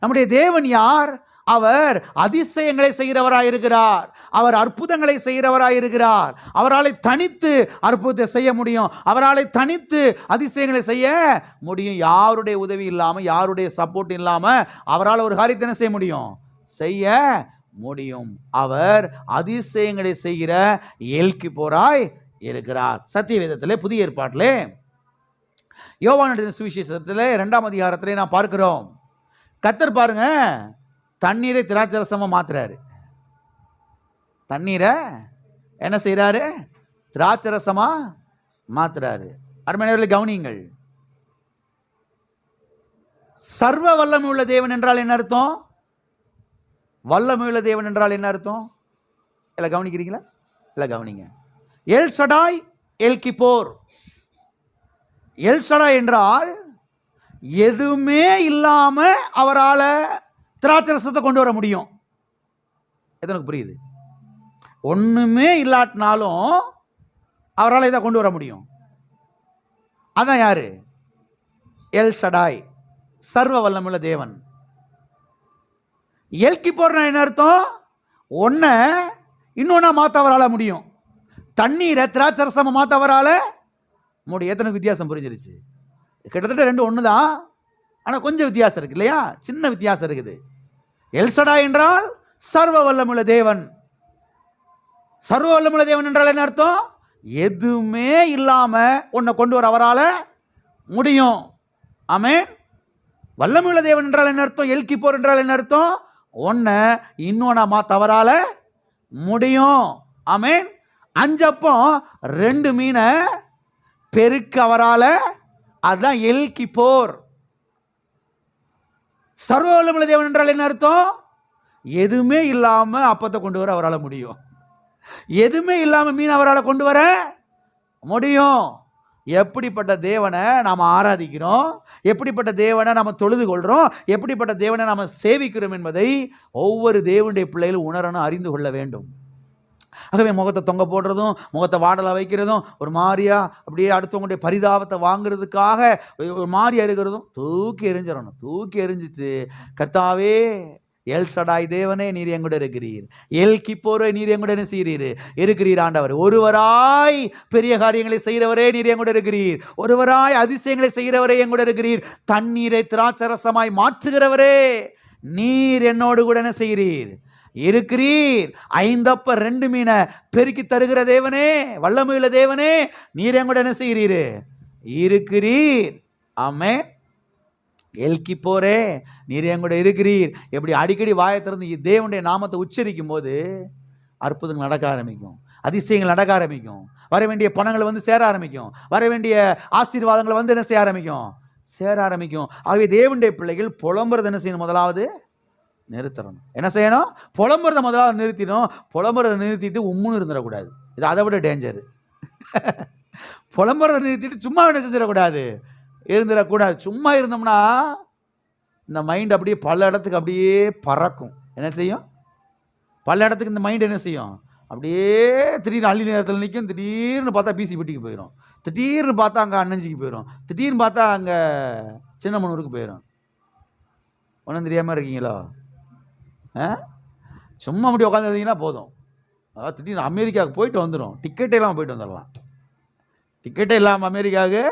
நம்முடைய தேவன் யார்? அவர் அதிசயங்களை செய்கிறவராயிருக்கிறார், அவர் அற்புதங்களை செய்கிறவராயிருக்கிறார். அவரால் தனித்து அற்புதத்தை செய்ய முடியும், அவரால் தனித்து அதிசயங்களை செய்ய முடியும். யாருடைய உதவி இல்லாமல், யாருடைய சப்போர்ட் இல்லாமல் அவரால் ஒரு காரியத்தை என்ன செய்ய முடியும்? செய்ய முடியும். அவர் அதிசயங்களை செய்கிற எல்கிப்போராய் இருக்கிறார். சத்திய வேதத்திலே, புதிய ஏற்பாட்டிலே, யோவான் சுவிசேஷத்திலே 2ஆம் அதிகாரத்திலே நாம் பார்க்கிறோம். கர்த்தர் பாருங்க, தண்ணீரை திராட்சரசமா மாத்துறாரு. தண்ணீரை என்ன செய்யறாரு? திராட்சரசமா மாத்துறாரு. அருமையானவர்களே கவனியுங்கள். சர்வ வல்லமை உள்ள தேவன் என்றால் என்ன அர்த்தம்? வல்லமை உள்ள தேவன் என்றால் என்ன அர்த்தம்? இல்லை கவனிக்கிறீங்களா? இல்லை கவனிங்க. El Shaddai, El Gibbor. El Shaddai என்றால் எதுவுமே இல்லாம அவரால் திராட்சரசத்தை கொண்டு வர முடியும். எதற்கு புரியுது? ஒண்ணுமே இல்லாட்டினாலும் அவரால் இதை கொண்டு வர முடியும். அதான் யாரு? எல் ஷடாய், சர்வ வல்லமுள்ள தேவன். எல்கிப்போர்னா என்ன அர்த்தம்? ஒன்ன இன்னொன்னா மாத்த அவரால் முடியும். தண்ணீரை திராட்சரசமா மாத்த அவரால் முடியும். எத்தனை வித்தியாசம் புரிஞ்சிருச்சு? கிட்டத்தட்ட ரெண்டு ஒன்று தான், ஆனால் கொஞ்சம் வித்தியாசம் இருக்கு இல்லையா? சின்ன வித்தியாசம் இருக்குது. எல்சடாய் என்றால் சர்வ வல்லமுள்ள தேவன். சர்வ வல்லமுள்ள தேவன் என்றால் என்ன அர்த்தம்? எதுவுமே இல்லாம உன்னை கொண்டு வர அவரால் முடியும். ஆமென். வல்லமுள்ள தேவன் என்றால் என்ன அர்த்தம்? எல்கிப்போர் என்றால் என்ன அர்த்தம்? ஒன்னை இன்னொன்னா மாத்த அவரால் முடியும். ஆமென். 5 அப்பம் 2 மீனை பெருக்க அவரால், அதுதான் எல்கிப்போர். சர்வ வல்லமுள்ள தேவன் என்றால் என்ன அர்த்தம்? எதுவுமே இல்லாம அப்பத்தை கொண்டு வர அவரால் முடியும். எதுவுமே இல்லாம மீன் அவரால் கொண்டு வர முடியும். எப்படிப்பட்ட தேவனை நாம் ஆராதிக்கிறோம், எப்படிப்பட்ட தேவனை நாம் தொழுது கொள்றோம், எப்படிப்பட்ட தேவனை நாம் சேவிக்கிறோம் என்பதை ஒவ்வொரு தேவனுடைய பிள்ளைகளும் உணரணும், அறிந்து கொள்ள வேண்டும். ஆகவே முகத்தை தொங்க போடுறதும், முகத்தை வாடலை வைக்கிறதும், ஒரு மாதிரியா அப்படியே அடுத்தவங்களுடைய பரிதாபத்தை வாங்குறதுக்காக ஒரு மாதிரியா இருக்கிறதும் தூக்கி எறிஞ்சிடணும். தூக்கி எறிஞ்சிட்டு, கர்த்தாவே எல் ஷடாய் தேவனே நீர் எங்கூட இருக்கிறீர். எல் கிப்போரே நீர் எங்கூட என்ன செய்கிறீர்? இருக்கிறீர் ஆண்டவர். ஒருவராய் பெரிய காரியங்களை செய்கிறவரே நீர் எங்கூட இருக்கிறீர். ஒருவராய் அதிசயங்களை செய்கிறவரே எங்கூட இருக்கிறீர். தண்ணீரை திராட்சரசமாய் மாற்றுகிறவரே நீர் என்னோடு கூட என்ன செய்கிறீர்? இருக்கிறீர். 5 அப்ப 2 மீனை பெருக்கி தருகிற தேவனே, வல்லமையுள்ள தேவனே, நீர் எங்கூட என்ன செய்கிறீர்? இருக்கிறீர். ஆமென். எல்கி போரே நீர் எங்கூட இருக்கிறீர். எப்படி அடிக்கடி வாயை திறந்து தேவனுடைய நாமத்தை உச்சரிக்கும் போது அற்புதங்கள் நடக்க ஆரம்பிக்கும், அதிசயங்கள் நடக்க ஆரம்பிக்கும், வர வேண்டிய பணங்களை வந்து சேர ஆரம்பிக்கும், வர வேண்டிய ஆசீர்வாதங்களை வந்து என்ன செய்ய ஆரம்பிக்கும்? சேர ஆரம்பிக்கும். ஆகவே தேவனுடைய பிள்ளைகள் புலம்புறது என்ன செய்யணும்? முதலாவது நிறுத்தணும். என்ன செய்யணும்? புலம்புறத முதலாவது நிறுத்திடும். புலம்புறதை நிறுத்திட்டு உம்முன்னு இருந்துடக்கூடாது. இது அதை விட டேஞ்சரு. புலம்புறதை நிறுத்திட்டு சும்மா என்ன செஞ்சிடக்கூடாது? இருந்துடக்கூடாது. சும்மா இருந்தோம்னா இந்த மைண்ட் அப்படியே பல இடத்துக்கு அப்படியே பறக்கும். என்ன செய்யும்? பல இடத்துக்கு இந்த மைண்ட் என்ன செய்யும்? அப்படியே திடீர்னு அள்ளி நேரத்தில் நிற்கும். திடீர்னு பார்த்தா பிசி பெட்டிக்கு போயிடும். திடீர்னு பார்த்தா அங்கே அண்ணஞ்சிக்கு போயிடும். திடீர்னு பார்த்தா அங்கே சின்னமனூருக்கு போயிடும். ஒன்றும் தெரியாமல் இருக்கீங்களோ? சும்மா அப்படி உட்காந்துருந்தீங்கன்னா போதும். அதாவது திடீர்னு அமெரிக்காவுக்கு போயிட்டு வந்துடும். டிக்கெட்டே இல்லாமல் போயிட்டு வந்துடலாம். டிக்கெட்டே இல்லாமல் அமெரிக்காவுக்கு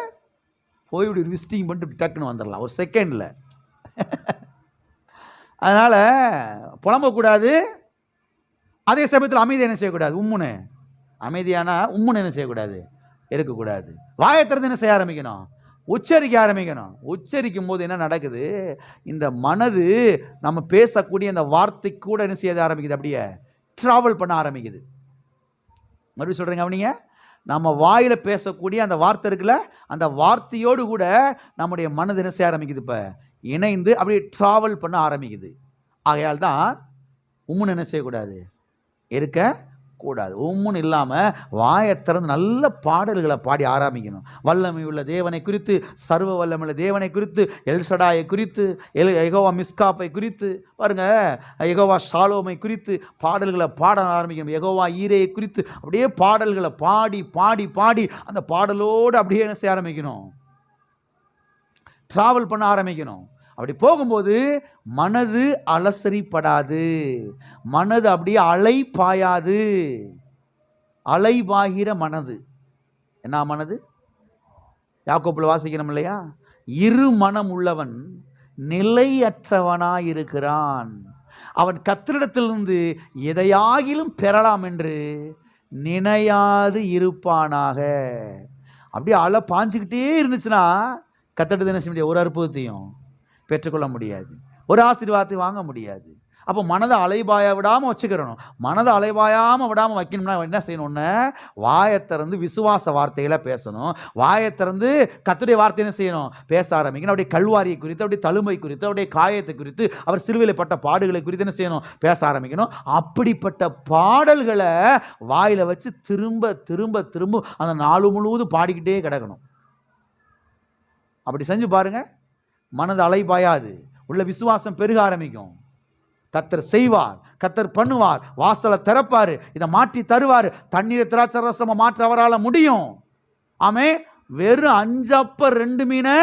போய் இப்படி விசிட்டிங் பண்ணிட்டு டக்குன்னு வந்துடலாம் ஒரு செகண்டில். அதனால் புலம்பக்கூடாது. அதே சமயத்தில் அமைதி என்ன செய்யக்கூடாது? உம்முன்னு அமைதியானா உம்முன்னு என்ன செய்யக்கூடாது? இருக்கக்கூடாது. வாயை திறந்து என்ன செய்ய ஆரம்பிக்கணும்? உச்சரிக்க ஆரம்பிக்கணும். உச்சரிக்கும் போது என்ன நடக்குது? இந்த மனது நம்ம பேசக்கூடிய அந்த வார்த்தை கூட என்ன செய்ய ஆரம்பிக்குது? அப்படியே ட்ராவல் பண்ண ஆரம்பிக்குது. மறுபடியும் சொல்கிறேங்க அவனிங்க, நம்ம வாயில் பேசக்கூடிய அந்த வார்த்தை இருக்குல்ல, அந்த வார்த்தையோடு கூட நம்முடைய மனது என்ன செய்ய ஆரம்பிக்குது? இப்போ இணைந்து அப்படியே ட்ராவல் பண்ண ஆரம்பிக்குது. ஆகையால் தான் உம்முன்னு என்ன செய்யக்கூடாது? இருக்கக்கூடாது. உம்முன்னு இல்லாமல் வாயை திறந்து நல்ல பாடல்களை பாடி ஆரம்பிக்கணும். வல்லமை உள்ள தேவனை குறித்து, சர்வ வல்லமையுள்ள தேவனை குறித்து, எல் ஷடாயை குறித்து, யெகோவா மிஸ்காப்பை குறித்து, பாருங்க, யெகோவா ஷாலோமை குறித்து பாடல்களை பாட ஆரம்பிக்கணும். யெகோவா ஈரேயை குறித்து அப்படியே பாடல்களை பாடி பாடி பாடி அந்த பாடலோடு அப்படியே என்ன செய்ய ஆரம்பிக்கணும்? டிராவல் பண்ண ஆரம்பிக்கணும். அப்படி போகும்போது மனது அலசரிப்படாது, மனது அப்படியே அலை பாயாது. அலைபாகிற மனது என்ன மனது? யாக்கோப்புல வாசிக்கிறோம் இல்லையா? இரு மனம் உள்ளவன் நிலையற்றவனாயிருக்கிறான், அவன் கர்த்தரிடத்திலிருந்து எதையாகிலும் பெறலாம் என்று நினையாது இருப்பானாக. அப்படியே அலை பாஞ்சுக்கிட்டே இருந்துச்சுன்னா கர்த்தரிடத்தில் என்ன செய்ய முடியாது? ஒரு அற்புதத்தையும் பெற்றுக்கொள்ள முடியாது, ஒரு ஆசீர்வாதத்தை வாங்க முடியாது. அப்போ மனதை அலைபாய விடாமல் வச்சுக்கிறணும். மனதை அலைபாயாமல் விடாமல் வைக்கணும்னா என்ன செய்யணும்னு? வாயை திறந்து விசுவாச வார்த்தைகளை பேசணும். வாயை திறந்து கர்த்தருடைய வார்த்தை என்ன செய்யணும்? பேச ஆரம்பிக்கணும். அப்படியே கல்வாரியை குறித்து, அப்படியே தழுமை குறித்து, அப்படியே காயத்தை குறித்து, அவர் சிலுவையில் பட்ட பாடுகளை குறித்து என்ன செய்யணும்? பேச ஆரம்பிக்கணும். அப்படிப்பட்ட பாடல்களை வாயில் வச்சு திரும்ப திரும்ப திரும்ப அந்த நாள் முழுவதும் பாடிக்கிட்டே கிடக்கணும். அப்படி செஞ்சு பாருங்க, மனது அலைபாயாது, உள்ள விசுவாசம் பெருக ஆரம்பிக்கும். கர்த்தர் செய்வார், கர்த்தர் பண்ணுவார், வாசலை திறப்பாரு, இதை மாற்றி தருவார். தண்ணீரை திராட்சை ரசமா மாற்ற அவரால் முடியும். ஆமே, வெறும் 5 அப்ப 2 மீனை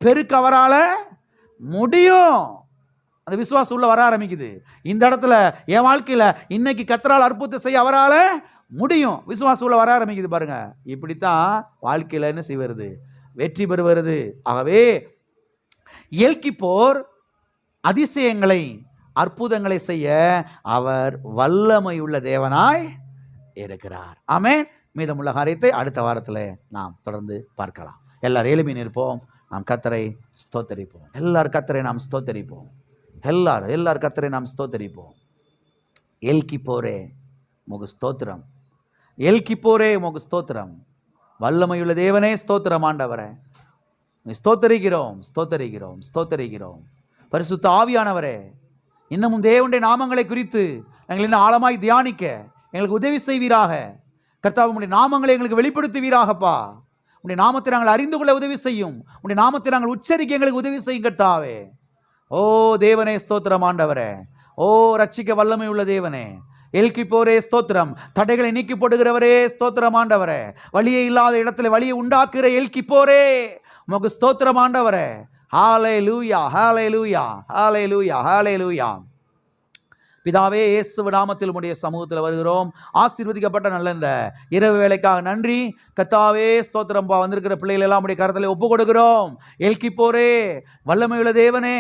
பெருக்க அவரால் முடியும். அந்த விசுவாசம் உள்ள வர ஆரம்பிக்குது. இந்த இடத்துல என் வாழ்க்கையில இன்னைக்கு கர்த்தரால் அற்புதத்தை செய்ய அவரால் முடியும். விசுவாசம் உள்ள வர ஆரம்பிக்குது. பாருங்க, இப்படித்தான் வாழ்க்கையில என்ன செய்வது? வெற்றி பெறுவது. ஆகவே எல் கிப்போர் அதிசயங்களை, அற்புதங்களை செய்ய அவர் வல்லமையுள்ள தேவனாய் இருக்கிறார். ஆமென். மீதமுள்ள காரியத்தை அடுத்த வாரத்தில் நாம் தொடர்ந்து பார்க்கலாம். எல்லாரும் எளிமை நிற்போம், நாம் கர்த்தரை ஸ்தோத்தரிப்போம். எல்லாரும் கர்த்தரை நாம் ஸ்தோத்தரிப்போம். எல்லாரும் கர்த்தரை நாம் ஸ்தோத்தரிப்போம். எல் கிப்போரே உமக்கு ஸ்தோத்திரம், எல் கிப்போரே உமக்கு ஸ்தோத்திரம். வல்லமையுள்ள தேவனே ஸ்தோத்திரம். ஆண்டவரே ஸ்தோத்தரிக்கிறோம், ஸ்தோத்தரிக்கிறோம், ஸ்தோத்தரிக்கிறோம். பரிசுத்த ஆவியானவரே, இன்னமும் தேவனுடைய நாமங்களை குறித்து நாங்கள் இன்னும் ஆழமாய் தியானிக்க எங்களுக்கு உதவி செய்வீராக. கர்த்தாவே, உம்முடைய நாமங்களை எங்களுக்கு வெளிப்படுத்துவீராகப்பா. உம்முடைய நாமத்தை நாங்கள் அறிந்து கொள்ள உதவி செய்யும். உம்முடைய நாமத்தை நாங்கள் உச்சரிக்க எங்களுக்கு உதவி செய்யும் கர்த்தாவே. ஓ தேவனே ஸ்தோத்திரம். ஆண்டவரே, ஓ ரட்சிக்க வல்லமை உள்ள தேவனே, எல் கிப்போரே ஸ்தோத்திரம். தடைகளை நீக்கி போடுகிறவரே ஸ்தோத்திரம். ஆண்டவரே, வழியே இல்லாத இடத்துல வழியை உண்டாக்குகிற எல் கிப்போரே உமக்கு ஸ்தோத்திரம். ஆண்டவரே, ஹல்லேலூயா, ஹல்லேலூயா, ஹல்லேலூயா, ஹல்லேலூயா. பிதாவே, இயேசு நாமத்தில் உம்முடைய சமூகத்தில் வருகிறோம். ஆசீர்வதிக்கப்பட்ட நல்ல இந்த இரவு வேளைக்காக நன்றி. கர்த்தாவே ஸ்தோத்திரம். வந்திருக்கிற பிள்ளைகள் எல்லாம் உம்முடைய கரத்தில் ஒப்பு கொடுக்கிறோம். எல்கிப்போரே, வல்லமையுள்ள தேவனே,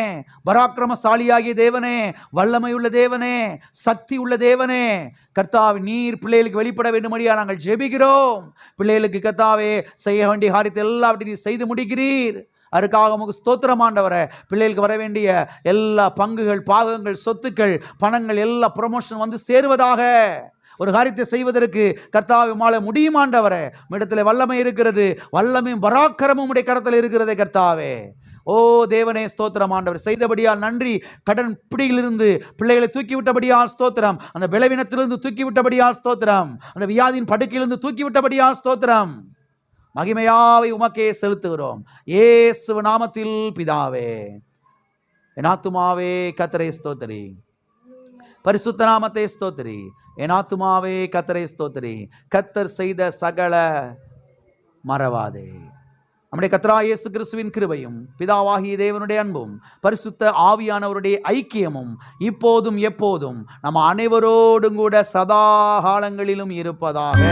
பராக்கிரமசாலியாகிய தேவனே, வல்லமையுள்ள தேவனே, சக்தி உள்ள தேவனே, கர்த்தாவே நீர் பிள்ளைகளுக்கு வெளிப்பட வேண்டும்படியா நாங்கள் ஜெபிக்கிறோம். பிள்ளைகளுக்கு கர்த்தாவே செய்ய வேண்டிய காரியத்தை எல்லாவற்றையும் நீர் செய்து முடிக்கிறீர். அதுக்காக உமக்கு ஸ்தோத்திரம் ஆண்டவரே. பிள்ளைகளுக்கு வர வேண்டிய எல்லா பங்குகள், பாகங்கள், சொத்துக்கள், பணங்கள் எல்லா ப்ரமோஷன் வந்து சேருவதாக. ஒரு காரியத்தை செய்வதற்கு கர்த்தாவே உம்மால முடியும் ஆண்டவரே. உம்மிடத்தில் வல்லமை இருக்கிறது, வல்லமையும் பராக்கிரமும் உடைய கரத்தில் இருக்கிறது கர்த்தாவே. ஓ தேவனே, ஸ்தோத்திரம் ஆண்டவர். செய்தபடியால் நன்றி. கடன் பிடியிலிருந்து பிள்ளைகளை தூக்கி விட்டபடியால் ஸ்தோத்திரம். அந்த பலவீனத்திலிருந்து தூக்கி விட்டபடியால் ஸ்தோத்திரம். அந்த வியாதியின் படுக்கையிலிருந்து தூக்கி விட்டபடியால் ஸ்தோத்திரம். மகிமையாவை உமக்கே செலுத்துகிறோம் இயேசு நாமத்தில் பிதாவே. என் ஆத்துமாவே கர்த்தரை ஸ்தோத்திரி, பரிசுத்த நாமத்தை ஸ்தோத்திரி. என் ஆத்துமாவே கர்த்தரை ஸ்தோத்திரி, கர்த்தர் செய்த சகல மறவாதே. நம்முடைய கர்த்தராகிய இயேசு கிறிஸ்துவின் கிருபையும் பிதாவாகிய தேவனுடைய அன்பும் பரிசுத்த ஆவியானவருடைய ஐக்கியமும் இப்போதும் எப்போதும் நம்ம அனைவரோடும் கூட சதா காலங்களிலும் இருப்பதாக.